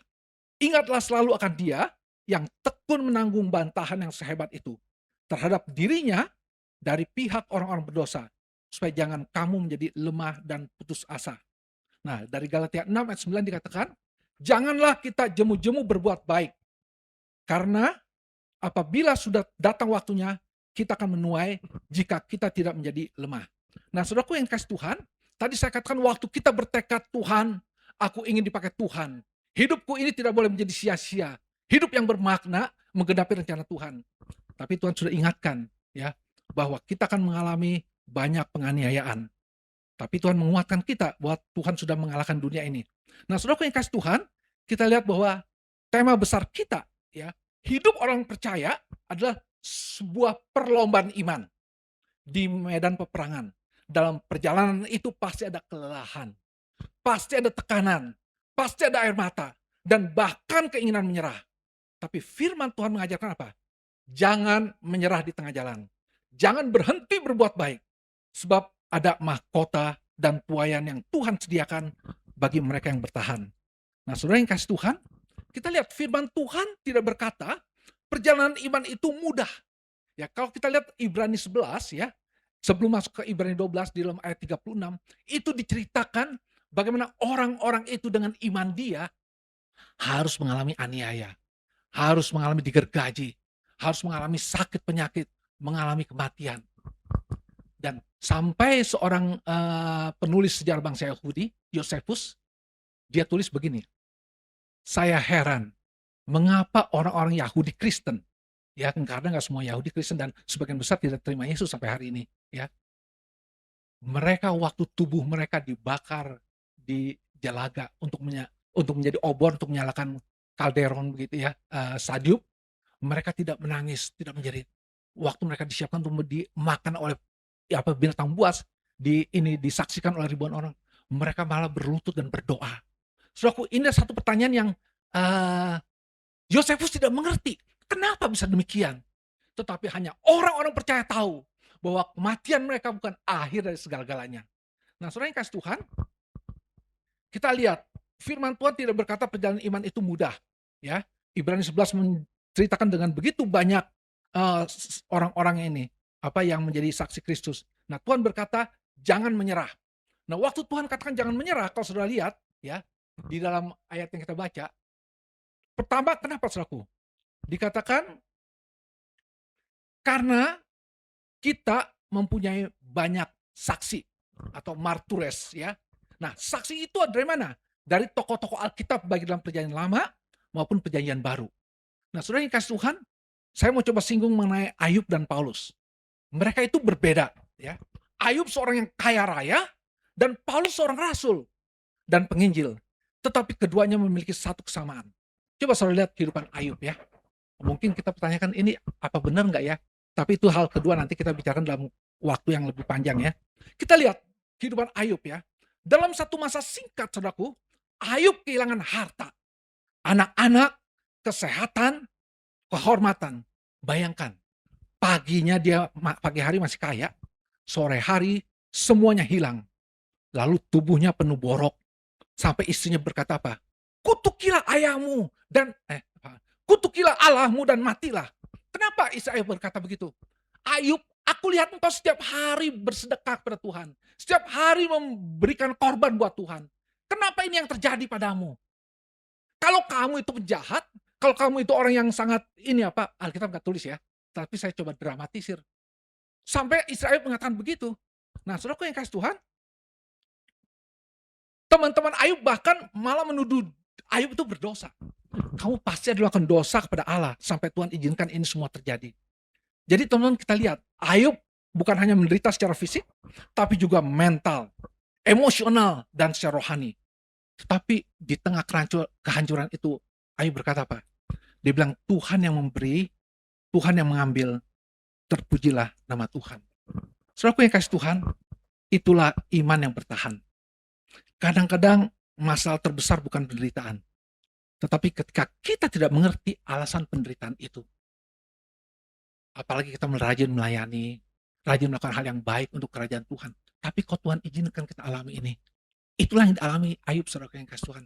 Ingatlah selalu akan dia yang tekun menanggung bantahan yang sehebat itu terhadap dirinya dari pihak orang-orang berdosa, supaya jangan kamu menjadi lemah dan putus asa. Nah, dari Galatia 6 ayat 9 dikatakan, janganlah kita jemu-jemu berbuat baik, karena apabila sudah datang waktunya, kita akan menuai jika kita tidak menjadi lemah. Nah, saudaraku yang kasih Tuhan, tadi saya katakan waktu kita bertekad, Tuhan, aku ingin dipakai Tuhan. Hidupku ini tidak boleh menjadi sia-sia. Hidup yang bermakna menggenapi rencana Tuhan. Tapi Tuhan sudah ingatkan ya bahwa kita akan mengalami banyak penganiayaan. Tapi Tuhan menguatkan kita bahwa Tuhan sudah mengalahkan dunia ini. Nah, saudaraku yang kasih Tuhan, kita lihat bahwa tema besar kita ya, hidup orang percaya adalah sebuah perlombaan iman di medan peperangan. Dalam perjalanan itu pasti ada kelelahan, pasti ada tekanan, pasti ada air mata, dan bahkan keinginan menyerah. Tapi firman Tuhan mengajarkan apa? Jangan menyerah di tengah jalan. Jangan berhenti berbuat baik. Sebab ada mahkota dan tuaian yang Tuhan sediakan bagi mereka yang bertahan. Nah, saudara yang kasih Tuhan, kita lihat firman Tuhan tidak berkata perjalanan iman itu mudah. Ya, kalau kita lihat Ibrani 11 ya, sebelum masuk ke Ibrani 12 di dalam ayat 36, itu diceritakan bagaimana orang-orang itu dengan iman dia harus mengalami aniaya, harus mengalami digergaji, harus mengalami sakit penyakit, mengalami kematian. Dan sampai seorang penulis sejarah bangsa Yahudi, Yosefus, dia tulis begini, saya heran mengapa orang-orang Yahudi Kristen, ya karena nggak semua Yahudi Kristen dan sebagian besar tidak terima Yesus sampai hari ini, ya. Mereka waktu tubuh mereka dibakar di jalaga untuk menjadi obor, untuk menyalakan kalderon begitu ya, sadium, mereka tidak menangis, tidak menjerit. Waktu mereka disiapkan untuk dimakan oleh binatang buas, disaksikan oleh ribuan orang, mereka malah berlutut dan berdoa. Saudaraku, ini satu pertanyaan yang Yosefus tidak mengerti. Kenapa bisa demikian? Tetapi hanya orang-orang percaya tahu bahwa kematian mereka bukan akhir dari segala-galanya. Nah, saudara yang kasih Tuhan, kita lihat firman Tuhan tidak berkata perjalanan iman itu mudah. Ya, Ibrani 11 menceritakan dengan begitu banyak orang-orang ini yang menjadi saksi Kristus. Nah, Tuhan berkata jangan menyerah. Nah, waktu Tuhan katakan jangan menyerah, kalau saudara lihat ya di dalam ayat yang kita baca, pertama kenapa saudaraku? Dikatakan karena kita mempunyai banyak saksi atau martures ya. Nah, saksi itu dari mana? Dari tokoh-tokoh Alkitab baik dalam perjanjian lama maupun perjanjian baru. Nah, saudara yang kasih Tuhan, saya mau coba singgung mengenai Ayub dan Paulus. Mereka itu berbeda ya. Ayub seorang yang kaya raya dan Paulus seorang rasul dan penginjil. Tetapi keduanya memiliki satu kesamaan. Coba saudara lihat kehidupan Ayub ya. Mungkin kita pertanyakan ini apa benar nggak ya? Tapi itu hal kedua, nanti kita bicarakan dalam waktu yang lebih panjang ya. Kita lihat kehidupan Ayub ya. Dalam satu masa singkat, saudaraku, Ayub kehilangan harta, anak-anak, kesehatan, kehormatan. Bayangkan, pagi hari masih kaya, sore hari semuanya hilang. Lalu tubuhnya penuh borok. Sampai istrinya berkata apa? Kutukilah ayahmu dan kutukilah Allahmu dan matilah. Kenapa istri Ayub berkata begitu? Ayub, aku lihat engkau setiap hari bersedekah kepada Tuhan. Setiap hari memberikan korban buat Tuhan. Kenapa ini yang terjadi padamu? Kalau kamu itu penjahat, kalau kamu itu orang yang sangat Alkitab nggak tulis ya, tapi saya coba dramatisir. Sampai istri Ayub mengatakan begitu. Nah, saudaraku yang kasih Tuhan, teman-teman Ayub bahkan malah menuduh Ayub itu berdosa. Kamu pasti ada melakukan dosa kepada Allah sampai Tuhan izinkan ini semua terjadi. Jadi teman-teman, kita lihat, Ayub bukan hanya menderita secara fisik, tapi juga mental, emosional, dan secara rohani. Tetapi di tengah kehancuran itu, Ayub berkata apa? Dia bilang, Tuhan yang memberi, Tuhan yang mengambil, terpujilah nama Tuhan. Saudaraku yang kasih Tuhan, itulah iman yang bertahan. Kadang-kadang masalah terbesar bukan penderitaan. Tetapi ketika kita tidak mengerti alasan penderitaan itu, apalagi kita rajin melayani, rajin melakukan hal yang baik untuk kerajaan Tuhan, tapi kok Tuhan izinkan kita alami ini. Itulah yang dialami Ayub, saudara yang kasih Tuhan.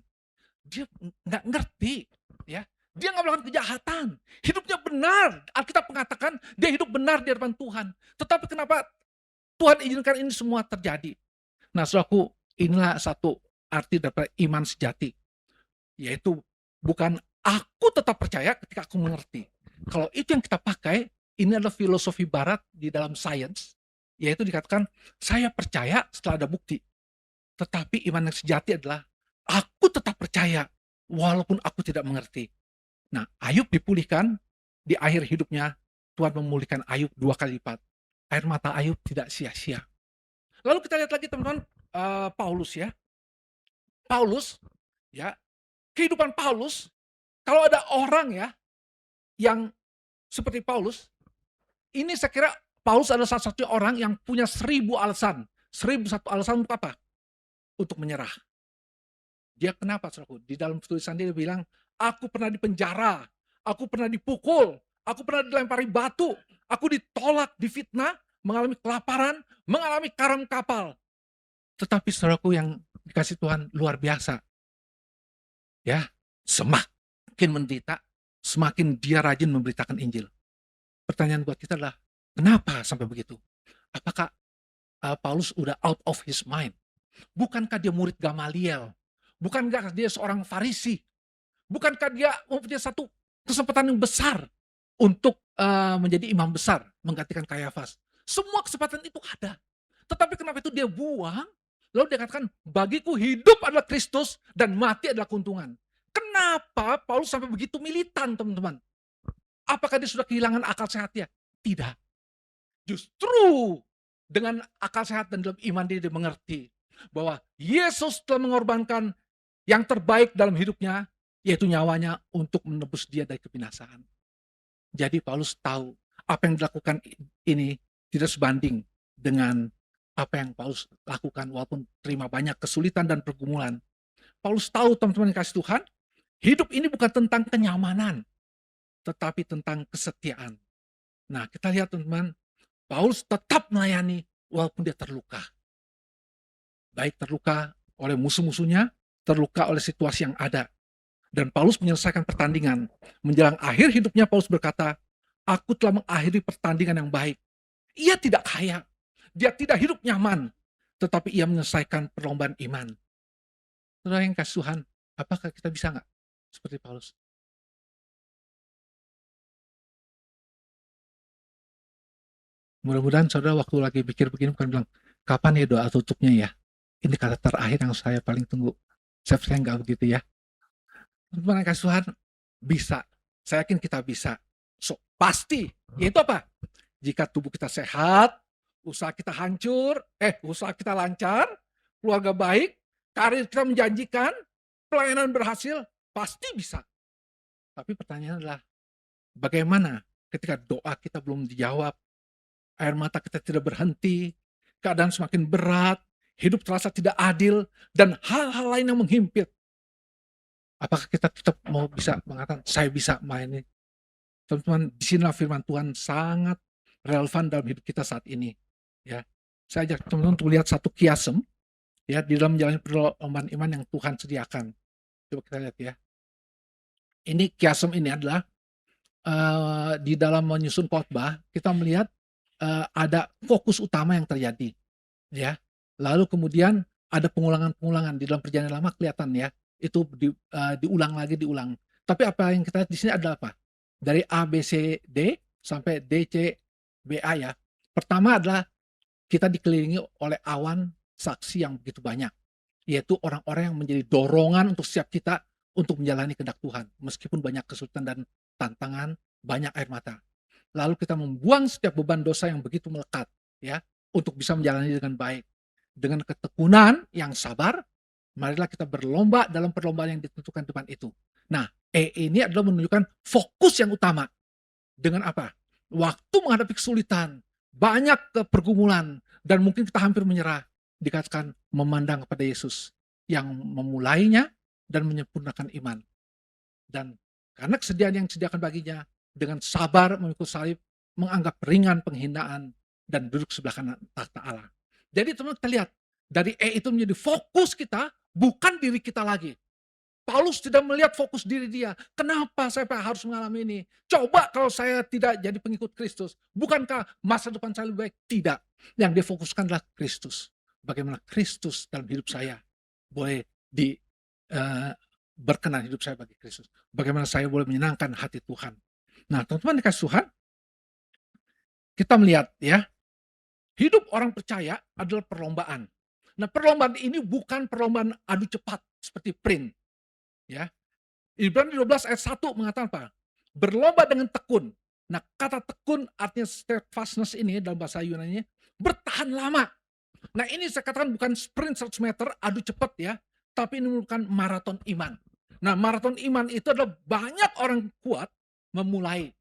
Dia nggak ngerti, ya. Dia nggak melakukan kejahatan. Hidupnya benar. Alkitab mengatakan dia hidup benar di hadapan Tuhan. Tetapi kenapa Tuhan izinkan ini semua terjadi? Nah, saudaraku, inilah satu arti daripada iman sejati. Yaitu bukan aku tetap percaya ketika aku mengerti. Kalau itu yang kita pakai, ini adalah filosofi barat di dalam sains. Yaitu dikatakan, saya percaya setelah ada bukti. Tetapi iman yang sejati adalah, aku tetap percaya walaupun aku tidak mengerti. Nah, Ayub dipulihkan, di akhir hidupnya Tuhan memulihkan Ayub 2 kali lipat. Air mata Ayub tidak sia-sia. Lalu kita lihat lagi teman-teman, Paulus ya. Paulus, ya, kehidupan Paulus, kalau ada orang ya, yang seperti Paulus, ini saya kira Paulus adalah salah satu orang yang punya 1000 alasan. 1001 alasan untuk apa? Untuk menyerah. Dia kenapa, saudaraku? Di dalam tulisan dia bilang, aku pernah dipenjara, aku pernah dipukul, aku pernah dilempari batu, aku ditolak, difitnah, mengalami kelaparan, mengalami karam kapal. Tetapi saudaraku yang dikasih Tuhan luar biasa. Ya, semakin menderita, semakin dia rajin memberitakan Injil. Pertanyaan buat kita adalah, kenapa sampai begitu? Apakah Paulus udah out of his mind? Bukankah dia murid Gamaliel? Bukankah dia seorang Farisi? Bukankah dia mempunyai satu kesempatan yang besar untuk menjadi imam besar, menggantikan Kayafas? Semua kesempatan itu ada. Tetapi kenapa itu dia buang? Lalu dia katakan, bagiku hidup adalah Kristus dan mati adalah keuntungan. Kenapa Paulus sampai begitu militan, teman-teman? Apakah dia sudah kehilangan akal sehatnya? Tidak. Justru dengan akal sehat dan dalam iman dia mengerti bahwa Yesus telah mengorbankan yang terbaik dalam hidupnya, yaitu nyawanya untuk menebus dia dari kebinasaan. Jadi Paulus tahu apa yang dilakukan ini tidak sebanding dengan apa yang Paulus lakukan walaupun terima banyak kesulitan dan pergumulan. Paulus tahu, teman-teman yang kasih Tuhan, hidup ini bukan tentang kenyamanan, tetapi tentang kesetiaan. Nah, kita lihat teman-teman, Paulus tetap melayani walaupun dia terluka. Baik terluka oleh musuh-musuhnya, terluka oleh situasi yang ada. Dan Paulus menyelesaikan pertandingan. Menjelang akhir hidupnya Paulus berkata, aku telah mengakhiri pertandingan yang baik. Ia tidak kaya, dia tidak hidup nyaman, tetapi ia menyelesaikan perlombaan iman. Saudara yang kasih Tuhan, apakah kita bisa nggak seperti Paulus? Mudah-mudahan saudara waktu lagi pikir begini bukan bilang, kapan ya doa tutupnya ya? Ini kata terakhir yang saya paling tunggu. Saya percaya nggak begitu ya. Teman-teman yang kasih Tuhan, bisa. Saya yakin kita bisa. So, pasti. Yaitu apa? Jika tubuh kita sehat, usaha kita usaha kita lancar, keluarga baik, karir kita menjanjikan, pelayanan berhasil, pasti bisa. Tapi pertanyaannya adalah, bagaimana ketika doa kita belum dijawab, air mata kita tidak berhenti, keadaan semakin berat, hidup terasa tidak adil, dan hal-hal lain yang menghimpit. Apakah kita tetap mau bisa mengatakan, saya bisa melayani? Teman-teman, di sinilah firman Tuhan sangat relevan dalam hidup kita saat ini. Ya, saya ajak teman-teman untuk lihat satu kiasem, ya, di dalam menjalani perlombaan iman yang Tuhan sediakan. Coba kita lihat ya. Ini kiasem ini adalah di dalam menyusun khotbah kita melihat ada fokus utama yang terjadi, ya. Lalu kemudian ada pengulangan-pengulangan di dalam perjanjian lama kelihatan ya, itu diulang lagi diulang. Tapi apa yang kita lihat di sini adalah apa? Dari A, B, C, D sampai D, C, B, A ya. Pertama adalah kita dikelilingi oleh awan saksi yang begitu banyak, yaitu orang-orang yang menjadi dorongan untuk setiap kita untuk menjalani kehendak Tuhan, meskipun banyak kesulitan dan tantangan, banyak air mata. Lalu kita membuang setiap beban dosa yang begitu melekat, ya, untuk bisa menjalani dengan baik. Dengan ketekunan yang sabar, marilah kita berlomba dalam perlombaan yang ditentukan depan itu. Nah, E ini adalah menunjukkan fokus yang utama. Dengan apa? Waktu menghadapi kesulitan, banyak pergumulan, dan mungkin kita hampir menyerah, dikatakan memandang kepada Yesus yang memulainya dan menyempurnakan iman. Dan karena kesediaan yang disediakan baginya, dengan sabar memikul salib, menganggap ringan penghinaan, dan duduk sebelah kanan tahta Allah. Jadi teman-teman kita lihat, dari E itu menjadi fokus kita, bukan diri kita lagi. Paulus tidak melihat fokus diri dia. Kenapa saya harus mengalami ini? Coba kalau saya tidak jadi pengikut Kristus. Bukankah masa depan saya lebih baik? Tidak. Yang dia fokuskan adalah Kristus. Bagaimana Kristus dalam hidup saya boleh berkenan hidup saya bagi Kristus. Bagaimana saya boleh menyenangkan hati Tuhan. Nah, teman-teman dikasih Tuhan, kita melihat ya, hidup orang percaya adalah perlombaan. Nah, perlombaan ini bukan perlombaan adu cepat seperti sprint. Ya. Ibrani 12 ayat 1 mengatakan apa? Berlomba dengan tekun. Nah, kata tekun artinya steadfastness ini dalam bahasa Yunani bertahan lama. Nah, ini saya katakan bukan sprint 100 meter adu cepat ya, tapi ini merupakan maraton iman. Nah, maraton iman itu adalah banyak orang kuat memulai,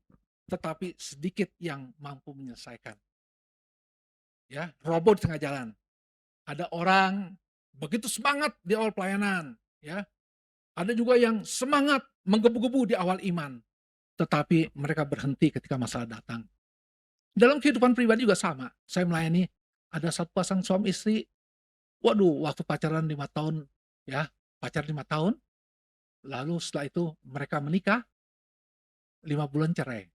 tetapi sedikit yang mampu menyelesaikan. Ya, roboh di tengah jalan. Ada orang begitu semangat di awal pelayanan, ya. Ada juga yang semangat menggebu-gebu di awal iman, tetapi mereka berhenti ketika masalah datang. Dalam kehidupan pribadi juga sama. Saya melayani ada satu pasang suami istri, waduh, waktu pacaran 5 tahun, ya, pacar 5 tahun, lalu setelah itu mereka menikah, 5 bulan cerai.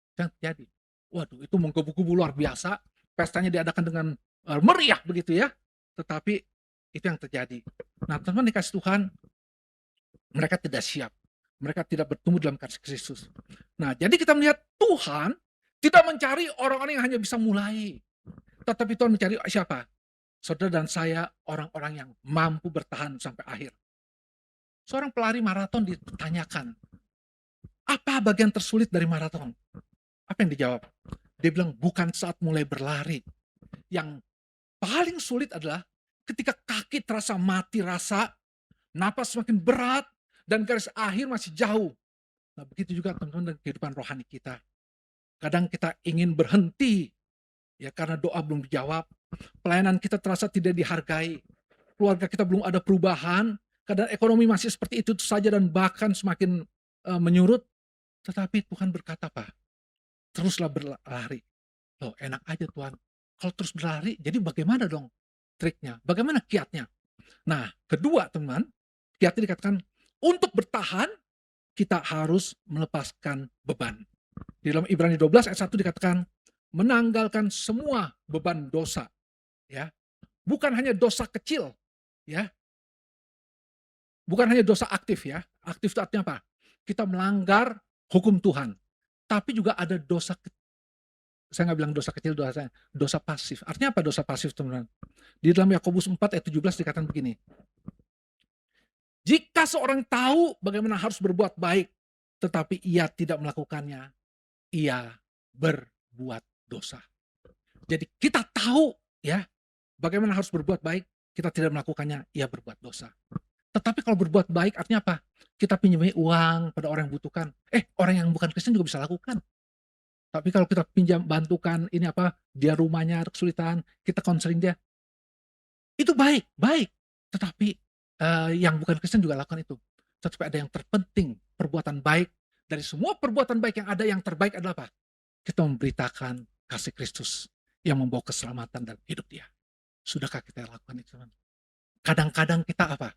Itu yang terjadi. Waduh, itu menggebu-gebu luar biasa, pestanya diadakan dengan meriah begitu ya, tetapi itu yang terjadi. Nah, teman-teman dikasih Tuhan, mereka tidak siap. Mereka tidak bertumbuh dalam kasih Kristus. Nah, jadi kita melihat Tuhan tidak mencari orang-orang yang hanya bisa mulai. Tetapi Tuhan mencari siapa? Saudara dan saya, orang-orang yang mampu bertahan sampai akhir. Seorang pelari maraton ditanyakan, apa bagian tersulit dari maraton? Apa yang dijawab? Dia bilang, bukan saat mulai berlari. Yang paling sulit adalah ketika kaki terasa mati rasa, napas semakin berat, dan garis akhir masih jauh. Nah, begitu juga teman-teman dengan kehidupan rohani kita. Kadang kita ingin berhenti, ya, karena doa belum dijawab. Pelayanan kita terasa tidak dihargai. Keluarga kita belum ada perubahan. Kadang ekonomi masih seperti itu saja dan bahkan semakin menyurut. Tetapi Tuhan berkata apa? Teruslah berlari. Loh, enak aja Tuhan. Kalau terus berlari, jadi bagaimana dong triknya? Bagaimana kiatnya? Nah, kedua teman, kiatnya dikatakan, untuk bertahan, kita harus melepaskan beban. Di dalam Ibrani 12 ayat 1 dikatakan, menanggalkan semua beban dosa. Ya. Bukan hanya dosa kecil. Ya. Bukan hanya dosa aktif ya. Aktif itu artinya apa? Kita melanggar hukum Tuhan. Tapi juga ada dosa saya nggak bilang dosa kecil, dosa pasif. Artinya apa dosa pasif teman-teman? Di dalam Yakobus 4 ayat 17 dikatakan begini. Jika seorang tahu bagaimana harus berbuat baik, tetapi ia tidak melakukannya, ia berbuat dosa. Jadi kita tahu ya bagaimana harus berbuat baik, kita tidak melakukannya, ia berbuat dosa. Tetapi kalau berbuat baik artinya apa? Kita pinjami uang pada orang yang butuhkan. Orang yang bukan Kristen juga bisa lakukan. Tapi kalau kita pinjam, bantukan, ini apa, dia rumahnya ada kesulitan, kita konseling dia, itu baik, baik. Tetapi, yang bukan Kristen juga lakukan itu. Tetapi ada yang terpenting, perbuatan baik, dari semua perbuatan baik yang ada, yang terbaik adalah apa? Kita memberitakan kasih Kristus yang membawa keselamatan dalam hidup dia. Sudahkah kita lakukan itu, teman? Kadang-kadang kita apa?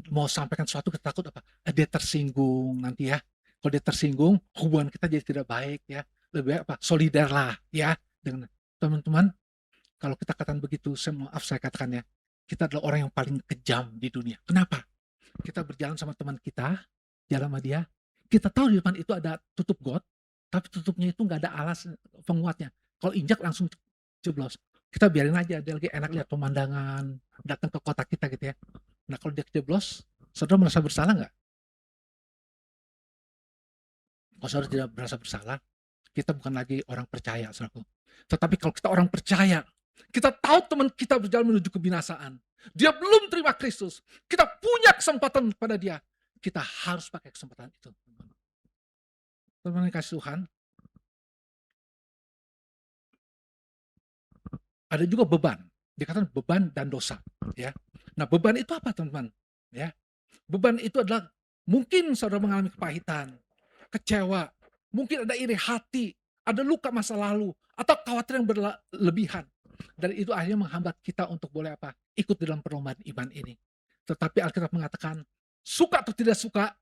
Mau sampaikan sesuatu, kita takut apa? Dia tersinggung nanti ya. Kalau dia tersinggung, hubungan kita jadi tidak baik ya. Lebih baik apa? Solidar lah ya dengan teman-teman. Kalau kita katakan begitu, maaf saya katakan ya, kita adalah orang yang paling kejam di dunia. Kenapa? Kita berjalan sama teman kita, jalan sama dia, kita tahu di depan itu ada tutup got, tapi tutupnya itu nggak ada alas penguatnya. Kalau injak langsung jeblos. Kita biarin aja, dia lagi enak lihat pemandangan, datang ke kota kita gitu ya. Nah kalau dia kejeblos, saudara merasa bersalah nggak? Kalau saudara tidak merasa bersalah, kita bukan lagi orang percaya, saudaraku. Tetapi kalau kita orang percaya, kita tahu teman kita berjalan menuju kebinasaan, dia belum terima Kristus, kita punya kesempatan pada dia, kita harus pakai kesempatan itu. Teman-teman yang kasih Tuhan, ada juga beban, dikatakan beban dan dosa, ya. Nah beban itu apa, teman-teman? Ya, beban itu adalah mungkin saudara mengalami kepahitan, kecewa, mungkin ada iri hati, ada luka masa lalu, atau khawatir yang berlebihan. Dan itu akhirnya menghambat kita untuk boleh apa? Ikut dalam perlombaan iman ini. Tetapi Alkitab mengatakan, suka atau tidak suka,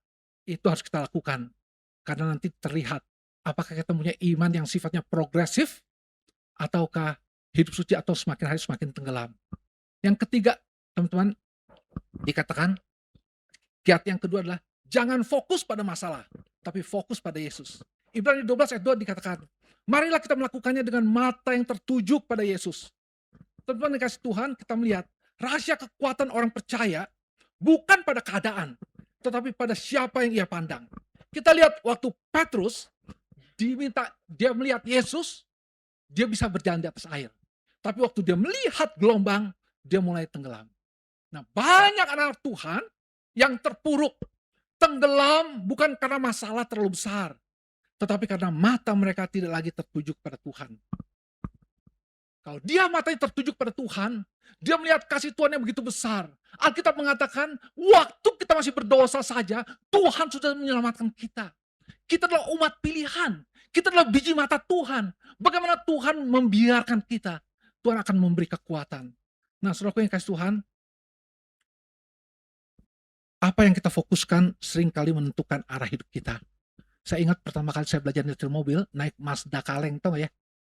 itu harus kita lakukan. Karena nanti terlihat, apakah kita punya iman yang sifatnya progresif, ataukah hidup suci atau semakin hari semakin tenggelam. Yang ketiga, teman-teman, dikatakan, kiat yang kedua adalah, jangan fokus pada masalah, tapi fokus pada Yesus. Ibrani 12 ayat 2 dikatakan, marilah kita melakukannya dengan mata yang tertuju pada Yesus. Teman-teman yang kasih Tuhan, kita melihat rahasia kekuatan orang percaya bukan pada keadaan, tetapi pada siapa yang ia pandang. Kita lihat waktu Petrus dia melihat Yesus, dia bisa berjalan di atas air. Tapi waktu dia melihat gelombang, dia mulai tenggelam. Nah, banyak anak Tuhan yang terpuruk, tenggelam bukan karena masalah terlalu besar, tetapi karena mata mereka tidak lagi tertuju pada Tuhan. Kalau dia matanya tertuju pada Tuhan, dia melihat kasih Tuhan yang begitu besar. Alkitab mengatakan, waktu kita masih berdosa saja, Tuhan sudah menyelamatkan kita. Kita adalah umat pilihan. Kita adalah biji mata Tuhan. Bagaimana Tuhan membiarkan kita? Tuhan akan memberi kekuatan. Nah, saudaraku yang kasih Tuhan, apa yang kita fokuskan seringkali menentukan arah hidup kita. Saya ingat pertama kali saya belajar nyetir mobil, naik Mazda Kaleng, tau gak ya?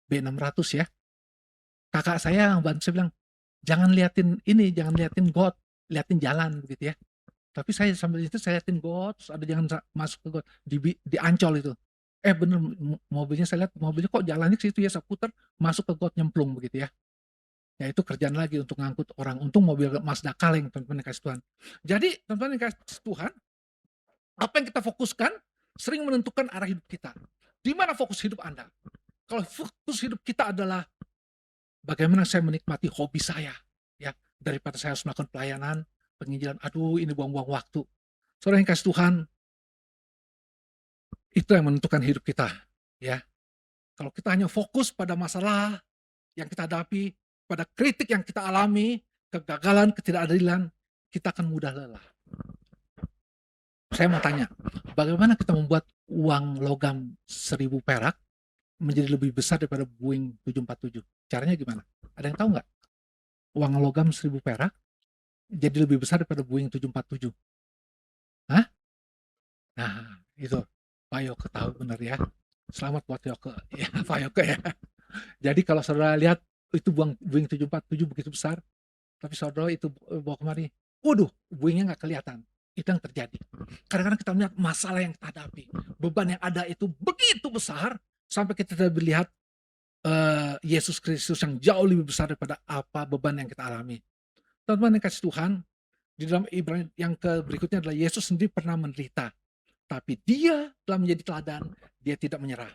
B600 ya. Kakak saya bantu, saya bilang, jangan liatin ini, jangan liatin got, liatin jalan begitu ya. Tapi saya sambil itu saya liatin got, ada jangan masuk ke got, di Ancol itu. Bener, mobilnya saya lihat, mobilnya kok jalannya ke situ ya, saya putar, masuk ke got, nyemplung begitu ya. Ya itu kerjaan lagi untuk ngangkut orang. Untung mobil Mazda Kaleng, teman-teman yang kasih Tuhan. Jadi teman-teman yang kasih Tuhan, apa yang kita fokuskan sering menentukan arah hidup kita. Di mana fokus hidup Anda? Kalau fokus hidup kita adalah bagaimana saya menikmati hobi saya, ya, daripada saya harus melakukan pelayanan, penginjilan, aduh ini buang-buang waktu. Saudara yang kasih Tuhan, itu yang menentukan hidup kita, ya. Kalau kita hanya fokus pada masalah yang kita hadapi, pada kritik yang kita alami, kegagalan, ketidakadilan, kita akan mudah lelah. Saya mau tanya, bagaimana kita membuat uang logam 1.000 perak menjadi lebih besar daripada Boeing 747? Caranya gimana? Ada yang tahu nggak? Uang logam 1.000 perak jadi lebih besar daripada Boeing 747. Hah? Nah, itu Pak Yoke tahu benar ya. Selamat buat Yoke, ya, Pak Yoke ya. Jadi kalau saudara lihat itu Boeing 747 begitu besar, tapi saudara itu bawa kemari, waduh, Boeingnya nggak kelihatan. Itu yang terjadi. Kadang-kadang kita melihat masalah yang kita hadapi, beban yang ada itu begitu besar, sampai kita tidak melihat Yesus Kristus yang jauh lebih besar daripada apa beban yang kita alami. Teman-teman yang kasih Tuhan, di dalam Ibrani yang berikutnya adalah Yesus sendiri pernah menderita, tapi dia telah menjadi teladan, dia tidak menyerah.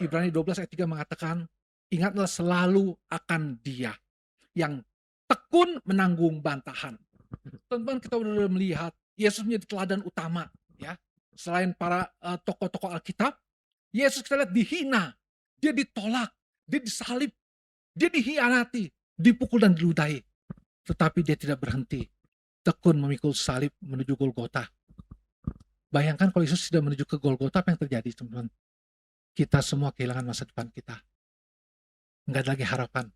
Ibrani 12 ayat 3 mengatakan, ingatlah selalu akan dia yang tekun menanggung bantahan. Teman-teman, kita sudah melihat Yesus menjadi teladan utama, ya. Selain para tokoh-tokoh Alkitab, Yesus kita lihat dihina, dia ditolak, dia disalib, dia dikhianati, dipukul dan diludahi. Tetapi dia tidak berhenti, tekun memikul salib menuju Golgota. Bayangkan kalau Yesus tidak menuju ke Golgota, apa yang terjadi, teman-teman? Kita semua kehilangan masa depan kita. Nggak ada lagi harapan.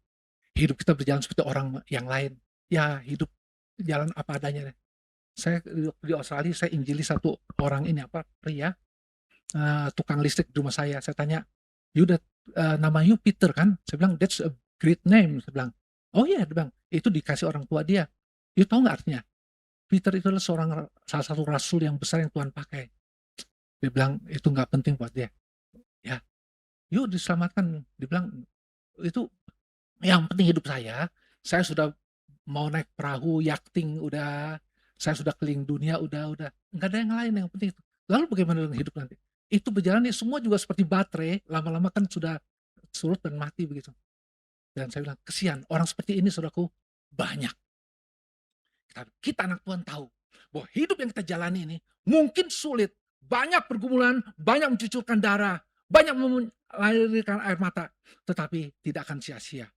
Hidup kita berjalan seperti orang yang lain. Ya, hidup jalan apa adanya. Saya di Australia, saya injili satu orang ini, pria, tukang listrik di rumah saya. Saya tanya, nama you Peter kan? Saya bilang, that's a great name. Saya bilang, oh iya, dia bilang, itu dikasih orang tua dia. You tahu nggak artinya? Peter itu adalah salah satu rasul yang besar yang Tuhan pakai. Dia bilang, itu nggak penting buat dia. Ya, yuk diselamatkan. Dia bilang, itu yang penting hidup saya sudah mau naik perahu, yachting, saya sudah keliling dunia, udah. Nggak ada yang lain, yang penting itu. Lalu bagaimana dengan hidup nanti? Itu berjalan ya, semua juga seperti baterai, lama-lama kan sudah surut dan mati begitu. Dan saya bilang, kesian, orang seperti ini saudaraku banyak. Kita anak Tuhan tahu bahwa hidup yang kita jalani ini mungkin sulit, banyak pergumulan, banyak mencucurkan darah, banyak melahirkan air mata, tetapi tidak akan sia-sia.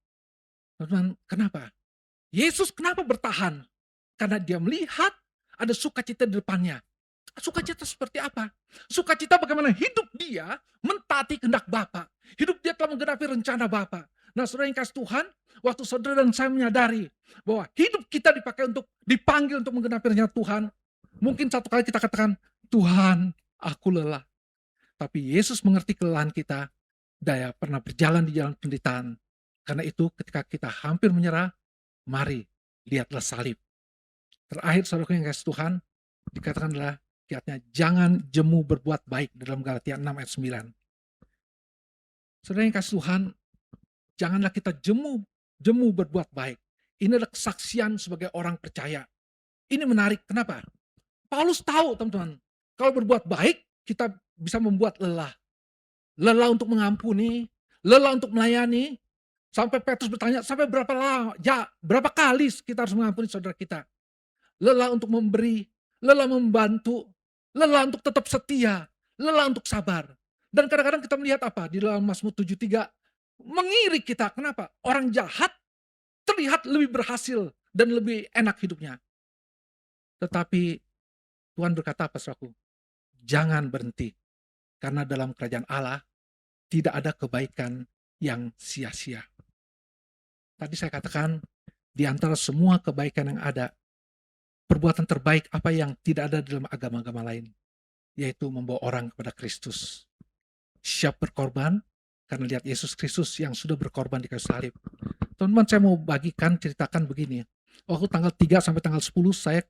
Teman-teman, kenapa? Yesus kenapa bertahan? Karena dia melihat ada sukacita di depannya. Sukacita seperti apa? Sukacita bagaimana hidup dia mentaati kehendak Bapa. Hidup dia telah menggenapi rencana Bapa. Nah, saudara yang kasih Tuhan, waktu saudara dan saya menyadari bahwa hidup kita dipanggil untuk menggenapi rencana Tuhan, mungkin satu kali kita katakan, Tuhan, aku lelah. Tapi Yesus mengerti kelelahan kita, daya pernah berjalan di jalan penderitaan. Karena itu ketika kita hampir menyerah, mari lihatlah salib. Terakhir saudara yang kasih Tuhan, dikatakan adalah kiatnya, jangan jemu berbuat baik dalam Galatia 6 ayat 9. Saudara yang kasih Tuhan, janganlah kita jemu berbuat baik. Ini adalah kesaksian sebagai orang percaya. Ini menarik, kenapa? Paulus tahu teman-teman, kalau berbuat baik, kita bisa membuat lelah. Lelah untuk mengampuni, lelah untuk melayani. Sampai Petrus bertanya, sampai berapa lama? Ya, berapa kali kita harus mengampuni saudara kita? Lelah untuk memberi, lelah membantu, lelah untuk tetap setia, lelah untuk sabar. Dan kadang-kadang kita melihat apa? Di dalam Mazmur 73, mengiri kita. Kenapa? Orang jahat terlihat lebih berhasil dan lebih enak hidupnya. Tetapi Tuhan berkata apa, saudaraku? Jangan berhenti. Karena dalam kerajaan Allah tidak ada kebaikan yang sia-sia. Tadi saya katakan, di antara semua kebaikan yang ada, perbuatan terbaik apa yang tidak ada dalam agama-agama lain, yaitu membawa orang kepada Kristus. Siap berkorban, karena lihat Yesus Kristus yang sudah berkorban di kayu salib. Teman-teman, saya mau ceritakan begini. Waktu tanggal 3 sampai tanggal 10 saya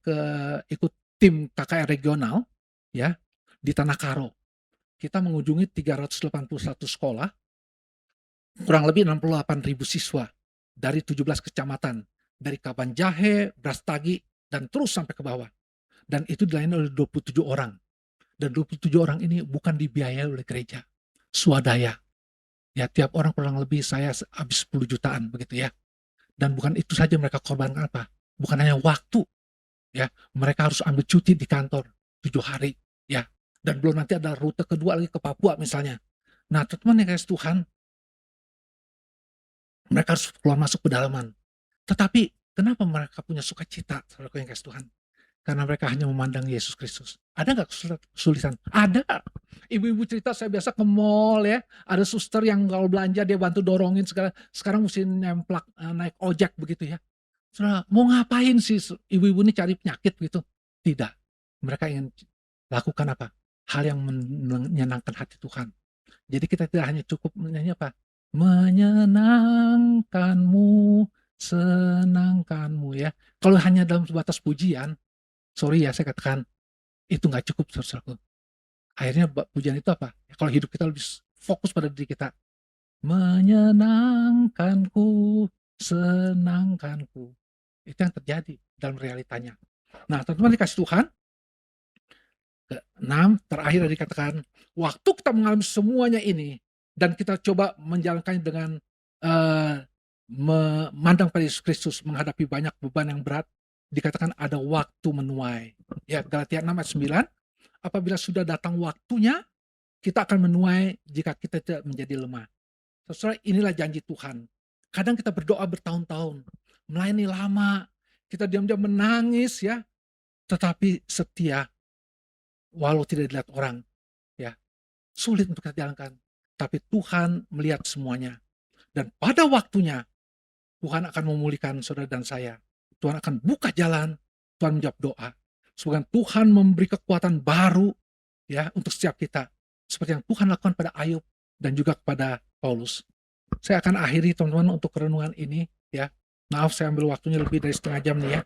ikut tim KKR regional ya di Tanah Karo. Kita mengunjungi 381 sekolah, kurang lebih 68.000 siswa dari 17 kecamatan, dari Kabanjahe, Brastagi, dan terus sampai ke bawah. Dan itu dilayani oleh 27 orang. Dan 27 orang ini bukan dibiayai oleh gereja, swadaya. Ya, tiap orang kurang lebih saya habis 10 jutaan begitu ya. Dan bukan itu saja mereka korbankan apa? Bukan hanya waktu. Ya, mereka harus ambil cuti di kantor 7 hari ya. Dan belum nanti ada rute kedua lagi ke Papua misalnya. Nah, teman-teman yang kasih Tuhan, mereka harus keluar masuk pedalaman. Tetapi kenapa mereka punya sukacita, saudara yang kasih Tuhan? Karena mereka hanya memandang Yesus Kristus. Ada nggak kesulitan? Ada. Ibu-ibu cerita, saya biasa ke mall ya, ada suster yang kalau belanja dia bantu dorongin segala. Sekarang mesti nemplak naik ojek begitu ya. Saudara, mau ngapain sih ibu-ibu ini cari penyakit gitu? Tidak. Mereka ingin lakukan apa? Hal yang menyenangkan hati Tuhan. Jadi kita tidak hanya cukup menyanyi apa? Menyenangkanmu, senangkanmu ya. Kalau hanya dalam sebatas pujian, sorry ya saya katakan, itu nggak cukup saudaraku. Akhirnya pujian itu apa? Kalau hidup kita lebih fokus pada diri kita. Menyenangkanku, senangkanku. Itu yang terjadi dalam realitanya. Nah, teman-teman dikasih Tuhan, ke-6 terakhir dikatakan, waktu kita mengalami semuanya ini dan kita coba menjalankannya dengan memandang pada Yesus Kristus, menghadapi banyak beban yang berat, dikatakan ada waktu menuai. Ya, Galatia 6 ayat 9, apabila sudah datang waktunya, kita akan menuai jika kita tidak menjadi lemah. Saudara, inilah janji Tuhan. Kadang kita berdoa bertahun-tahun, melayani lama, kita diam-diam menangis ya, tetapi setia walau tidak dilihat orang ya. Sulit untuk kita jalankan, tapi Tuhan melihat semuanya. Dan pada waktunya Tuhan akan memulihkan saudara dan saya. Tuhan akan buka jalan, Tuhan menjawab doa. Semoga Tuhan memberi kekuatan baru ya untuk setiap kita. Seperti yang Tuhan lakukan pada Ayub dan juga kepada Paulus. Saya akan akhiri teman-teman untuk renungan ini ya. Maaf saya ambil waktunya lebih dari setengah jam nih ya.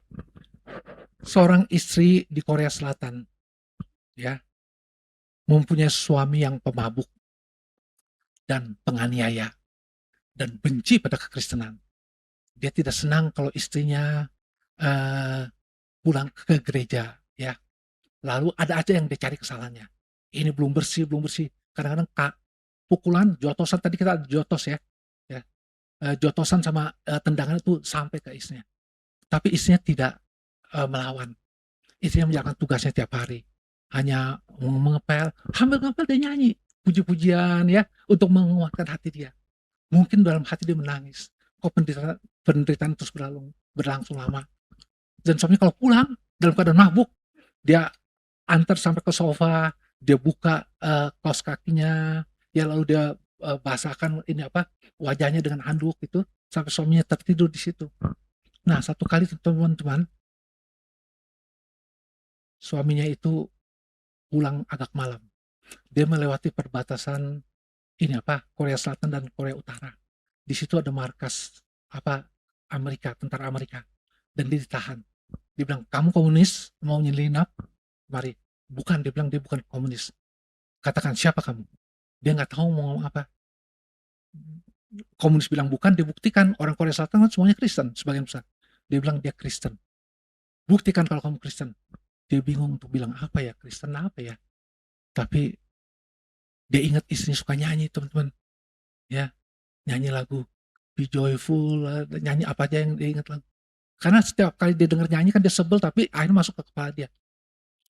Seorang istri di Korea Selatan ya mempunyai suami yang pemabuk dan penganiaya dan benci pada kekristenan. Dia tidak senang kalau istrinya pulang ke gereja ya. Lalu ada aja yang dia cari kesalahannya. Ini belum bersih. Kadang-kadang pukulan, jotosan, tadi kita ada jotos ya. Jotosan sama tendangan itu sampai ke istrinya. Tapi istrinya tidak melawan. Istrinya menjalankan tugasnya tiap hari. Hanya mengepel, hampir ngepel dia nyanyi puji-pujian ya untuk menguatkan hati dia. Mungkin dalam hati dia menangis. Kok penderitaan terus berlangsung lama. Dan suami kalau pulang dalam keadaan mabuk, dia antar sampai ke sofa, dia buka kaos kakinya, ya lalu dia basahkan wajahnya dengan handuk itu sampai suaminya tertidur di situ. Nah, satu kali teman-teman, suaminya itu pulang agak malam. Dia melewati perbatasan Korea Selatan dan Korea Utara. Di situ ada markas tentara Amerika, dan dia ditahan. Dia bilang, kamu komunis, mau nyelinap? Mari. Bukan, dia bilang dia bukan komunis. Katakan siapa kamu? Dia nggak tahu mau ngomong apa. Komunis bilang bukan, dia buktikan. Orang Korea Selatan kan semuanya Kristen, sebagian besar. Dia bilang dia Kristen. Buktikan kalau kamu Kristen. Dia bingung untuk bilang apa ya, Kristen apa ya. Tapi dia ingat istrinya suka nyanyi, teman-teman. Ya, nyanyi lagu Be Joyful, nyanyi apa aja yang dia ingat lagu. Karena setiap kali dia dengar nyanyi kan dia sebel, tapi akhirnya masuk ke kepala dia.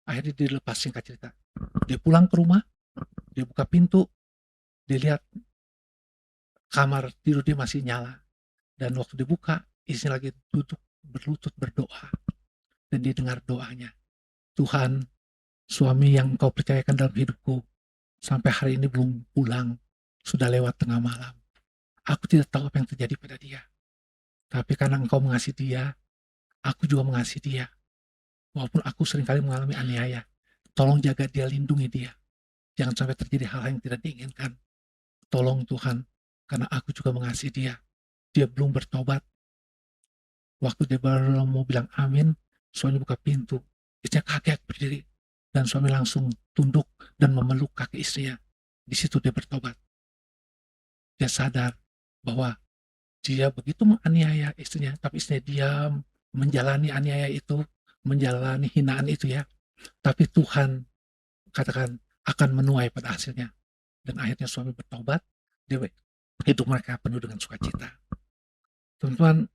Akhirnya dia lepas, singkat cerita. Dia pulang ke rumah, dia buka pintu, dia lihat kamar tidur dia masih nyala. Dan waktu dibuka, istrinya lagi duduk berlutut berdoa. Dan dia dengar doanya. Tuhan, suami yang Engkau percayakan dalam hidupku, sampai hari ini belum pulang, sudah lewat tengah malam. Aku tidak tahu apa yang terjadi pada dia. Tapi karena Engkau mengasihi dia, aku juga mengasihi dia. Walaupun aku seringkali mengalami aniaya, tolong jaga dia, lindungi dia. Jangan sampai terjadi hal-hal yang tidak diinginkan. Tolong Tuhan, karena aku juga mengasihi dia. Dia belum bertobat. Waktu dia baru mau bilang amin, suami buka pintu. Istrinya kaget berdiri. Dan suami langsung tunduk dan memeluk kaki istrinya. Di situ dia bertobat. Dia sadar bahwa dia begitu menganiaya istrinya, tapi istrinya diam, menjalani aniaya itu, menjalani hinaan itu ya. Tapi Tuhan katakan akan menuai pada hasilnya. Dan akhirnya suami bertobat, hidup mereka penuh dengan sukacita. Teman-teman,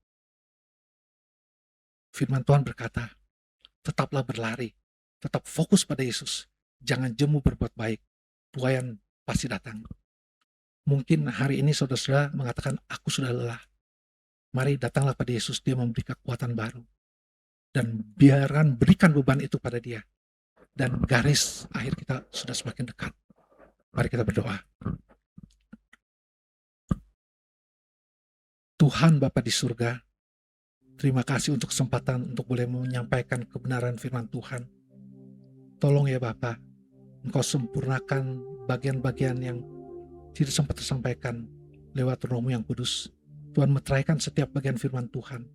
firman Tuhan berkata, tetaplah berlari, tetap fokus pada Yesus, jangan jemu berbuat baik, tuaian pasti datang. Mungkin hari ini saudara-saudara mengatakan, aku sudah lelah. Mari datanglah pada Yesus, dia memberi kekuatan baru. Dan berikan beban itu pada dia. Dan garis akhir kita sudah semakin dekat. Mari kita berdoa. Tuhan Bapa di surga, terima kasih untuk kesempatan untuk boleh menyampaikan kebenaran firman Tuhan. Tolong ya Bapa, Engkau sempurnakan bagian-bagian yang tidak sempat tersampaikan lewat Roh-Mu yang kudus. Tuhan meteraikan setiap bagian firman Tuhan,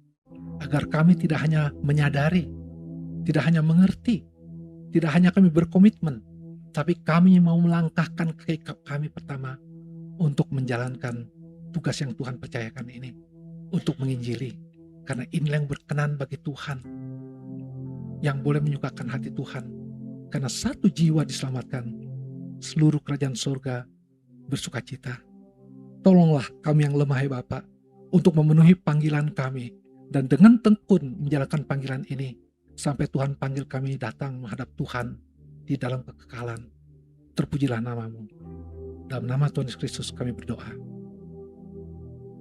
agar kami tidak hanya menyadari, tidak hanya mengerti, tidak hanya kami berkomitmen, tapi kami mau melangkahkan kaki kami pertama untuk menjalankan tugas yang Tuhan percayakan ini, untuk menginjili, karena inilah yang berkenan bagi Tuhan, yang boleh menyukakan hati Tuhan, karena satu jiwa diselamatkan, seluruh kerajaan surga bersukacita. Tolonglah kami yang lemah ya Bapa, untuk memenuhi panggilan kami, dan dengan tekun menjalankan panggilan ini, sampai Tuhan panggil kami datang menghadap Tuhan di dalam kekekalan. Terpujilah nama-Mu. Dalam nama Tuhan Yesus Kristus kami berdoa.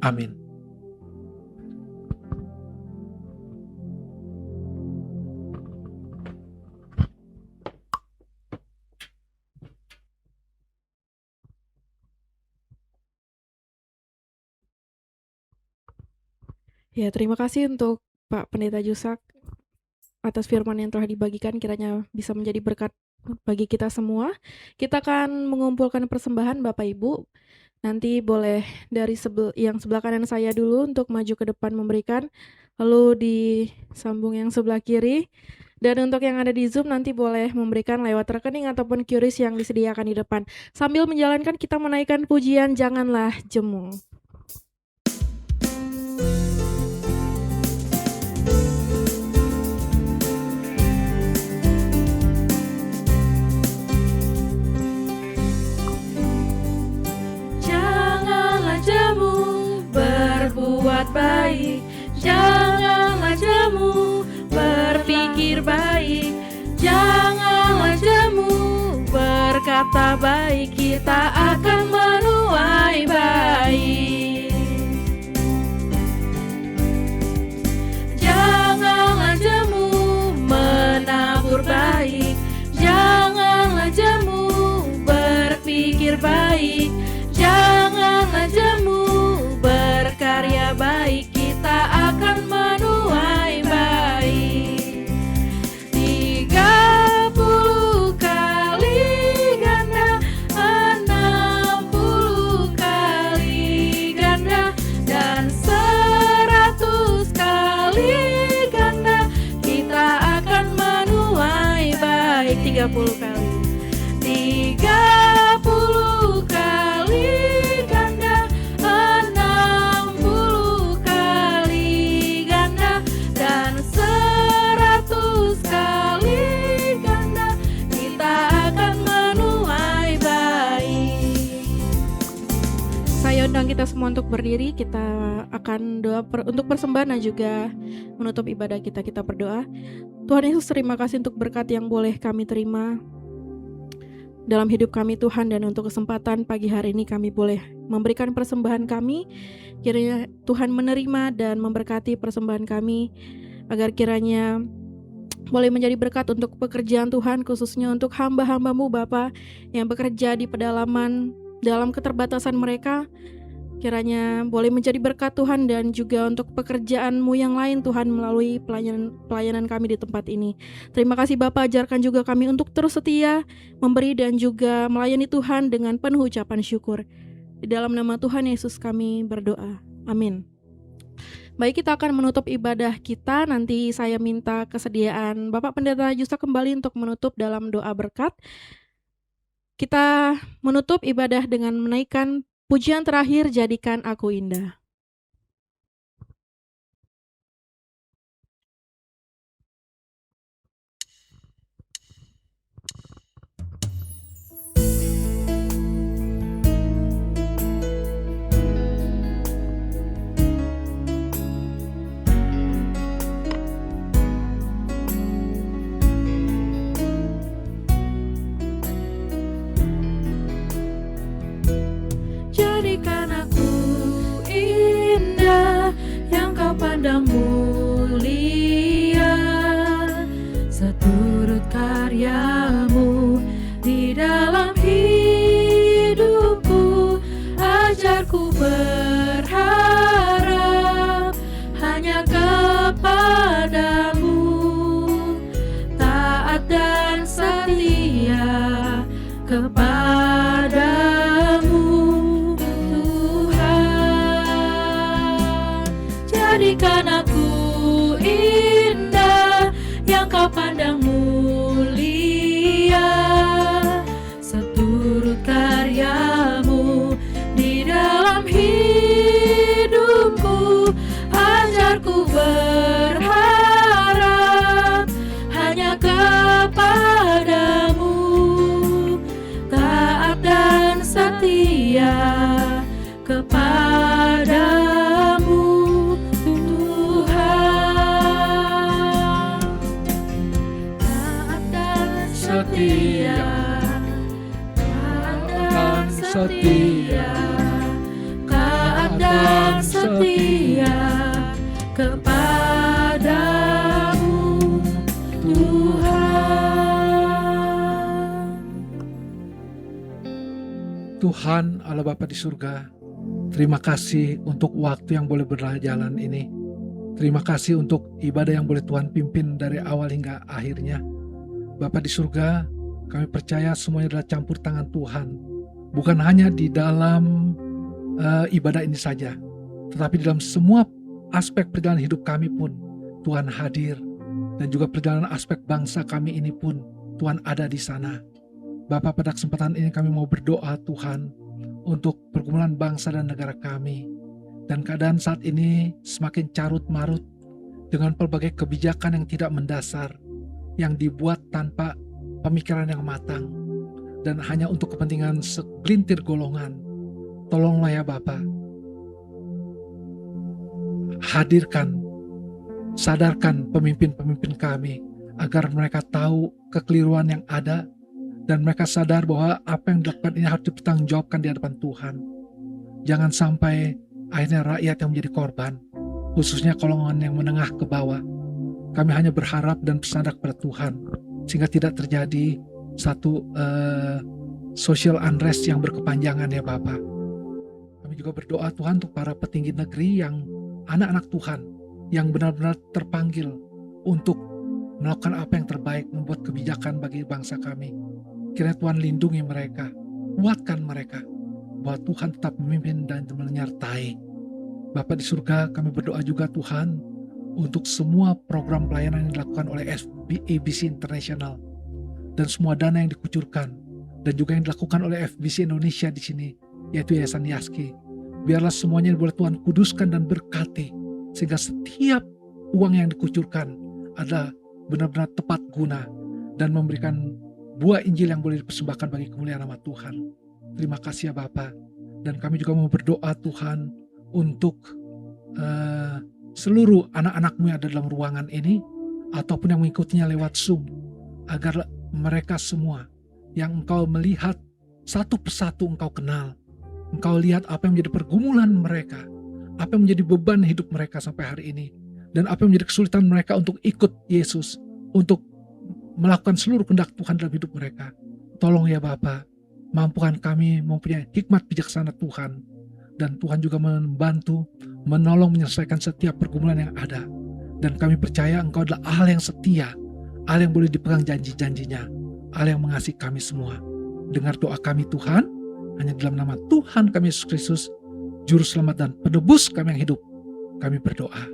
Amin. Ya, terima kasih untuk Pak Pendeta Jusak atas firman yang telah dibagikan, kiranya bisa menjadi berkat bagi kita semua. Kita akan mengumpulkan persembahan Bapak Ibu. Nanti boleh dari yang sebelah kanan saya dulu untuk maju ke depan memberikan, lalu disambung yang sebelah kiri. Dan untuk yang ada di Zoom nanti boleh memberikan lewat rekening ataupun QRIS yang disediakan di depan. Sambil menjalankan kita menaikkan pujian Janganlah Jemu. Janganlah jemu berbuat baik, janganlah jemu berpikir baik, janganlah jemu berkata baik, kita akan menuai baik. Janganlah jemu menabur baik, janganlah jemu berpikir baik, janganlah jemu berkarya baik, kita akan menuai baik. 30 kali ganda, 60 kali ganda, dan 100 kali ganda, kita akan menuai baik. 30 kali. 30 kali ganda, 60 kali ganda, dan 100 kali ganda, kita akan menuai baik. Saya undang kita semua untuk berdiri, kita akan doa untuk persembahan dan juga menutup ibadah kita. Kita berdoa. Tuhan Yesus, terima kasih untuk berkat yang boleh kami terima dalam hidup kami Tuhan, dan untuk kesempatan pagi hari ini kami boleh memberikan persembahan kami. Kiranya Tuhan menerima dan memberkati persembahan kami, agar kiranya boleh menjadi berkat untuk pekerjaan Tuhan, khususnya untuk hamba-hamba-Mu Bapa yang bekerja di pedalaman dalam keterbatasan mereka. Kiranya boleh menjadi berkat Tuhan, dan juga untuk pekerjaan-Mu yang lain Tuhan, melalui pelayanan kami di tempat ini. Terima kasih Bapa, ajarkan juga kami untuk terus setia memberi dan juga melayani Tuhan dengan penuh ucapan syukur. Di dalam nama Tuhan Yesus kami berdoa. Amin. Baik, kita akan menutup ibadah kita. Nanti saya minta kesediaan Bapak Pendeta Jusak kembali untuk menutup dalam doa berkat. Kita menutup ibadah dengan menaikkan pujian terakhir, Jadikan Aku Indah. Jadikan aku indah, yang kau pandang mulia, seturut karyamu di dalam hidupku. Ajarku berharap hanya kepadamu, taat dan setia kepadamu Tuhan. Jadikan aku indah, yang kau pandang mulia, seturut karyamu di dalam hidupku. Ajarku berharap hanya kepadamu, taat dan setia kepadamu Tuhan. Taat dan setia, taat dan setia, taat dan setia kepadamu, Tuhan. Tuhan Allah Bapa di surga, terima kasih untuk waktu yang boleh berjalan ini. Terima kasih untuk ibadah yang boleh Tuhan pimpin dari awal hingga akhirnya. Bapa di surga, kami percaya semuanya adalah campur tangan Tuhan. Bukan hanya di dalam ibadah ini saja, tetapi dalam semua aspek perjalanan hidup kami pun Tuhan hadir. Dan juga perjalanan aspek bangsa kami ini pun Tuhan ada di sana. Bapak, pada kesempatan ini kami mau berdoa Tuhan untuk pergumulan bangsa dan negara kami. Dan keadaan saat ini semakin carut marut dengan pelbagai kebijakan yang tidak mendasar, yang dibuat tanpa pemikiran yang matang, dan hanya untuk kepentingan segelintir golongan. Tolonglah ya Bapak, hadirkan, sadarkan pemimpin-pemimpin kami, agar mereka tahu kekeliruan yang ada, dan mereka sadar bahwa apa yang dilakukan ini harus dipertanggungjawabkan di hadapan Tuhan. Jangan sampai akhirnya rakyat yang menjadi korban, khususnya golongan yang menengah ke bawah. Kami hanya berharap dan bersandar kepada Tuhan, sehingga tidak terjadi satu social unrest yang berkepanjangan ya Bapak. Kami juga berdoa Tuhan untuk para petinggi negeri yang anak-anak Tuhan, yang benar-benar terpanggil untuk melakukan apa yang terbaik, membuat kebijakan bagi bangsa kami. Kiranya Tuhan lindungi mereka, kuatkan mereka, bahwa Tuhan tetap memimpin dan menyertai. Bapa di surga, kami berdoa juga Tuhan untuk semua program pelayanan yang dilakukan oleh FBC International dan semua dana yang dikucurkan, dan juga yang dilakukan oleh FBC Indonesia di sini, yaitu Yayasan Yaski. Biarlah semuanya boleh Tuhan kuduskan dan berkati, sehingga setiap uang yang dikucurkan adalah benar-benar tepat guna dan memberikan buah Injil yang boleh dipersembahkan bagi kemuliaan nama Tuhan. Terima kasih ya Bapa. Dan kami juga mau berdoa Tuhan untuk seluruh anak-anak-Mu yang ada dalam ruangan ini, ataupun yang mengikutinya lewat Zoom, agar mereka semua yang Engkau melihat satu persatu Engkau kenal. Engkau lihat apa yang menjadi pergumulan mereka, apa yang menjadi beban hidup mereka sampai hari ini, dan apa yang menjadi kesulitan mereka untuk ikut Yesus, untuk melakukan seluruh kehendak Tuhan dalam hidup mereka. Tolong ya Bapa, mampukan kami mempunyai hikmat bijaksana Tuhan, dan Tuhan juga membantu, menolong menyelesaikan setiap pergumulan yang ada. Dan kami percaya Engkau adalah Allah yang setia, Allah yang boleh dipegang janji-janjinya, Allah yang mengasihi kami semua. Dengar doa kami Tuhan, hanya dalam nama Tuhan kami Yesus Kristus, Juru Selamat dan Penebus kami yang hidup, kami berdoa.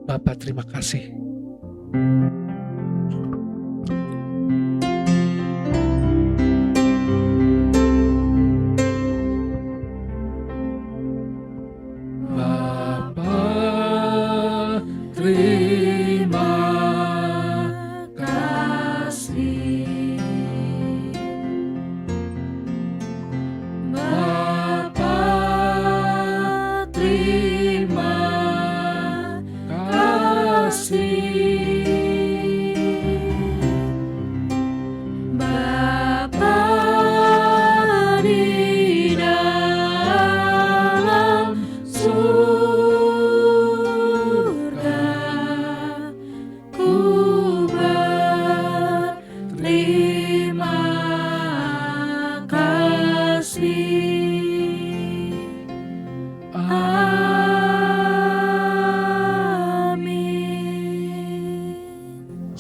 Bapa, terima kasih.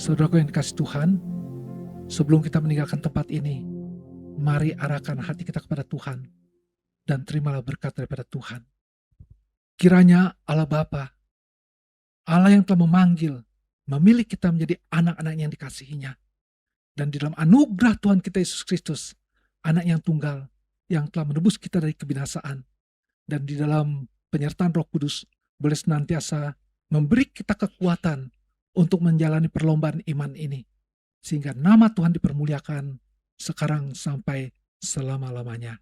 Saudaraku yang dikasih Tuhan, sebelum kita meninggalkan tempat ini, mari arahkan hati kita kepada Tuhan, dan terimalah berkat daripada Tuhan. Kiranya Allah Bapa, Allah yang telah memanggil, memilih kita menjadi anak-anak yang dikasihinya, dan di dalam anugerah Tuhan kita Yesus Kristus, anak yang tunggal, yang telah menebus kita dari kebinasaan, dan di dalam penyertaan Roh Kudus, boleh senantiasa memberi kita kekuatan untuk menjalani perlombaan iman ini, sehingga nama Tuhan dipermuliakan sekarang sampai selama-lamanya.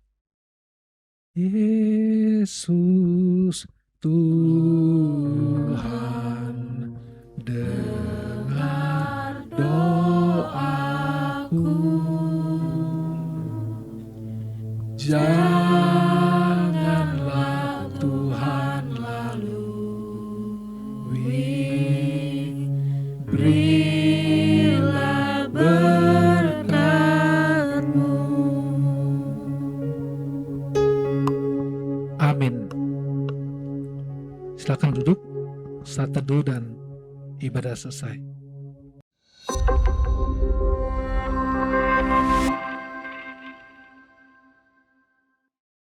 Yesus Tuhan, dengar doaku, janganlah Tuhan Amin. Silakan duduk, saat teduh dan ibadah selesai.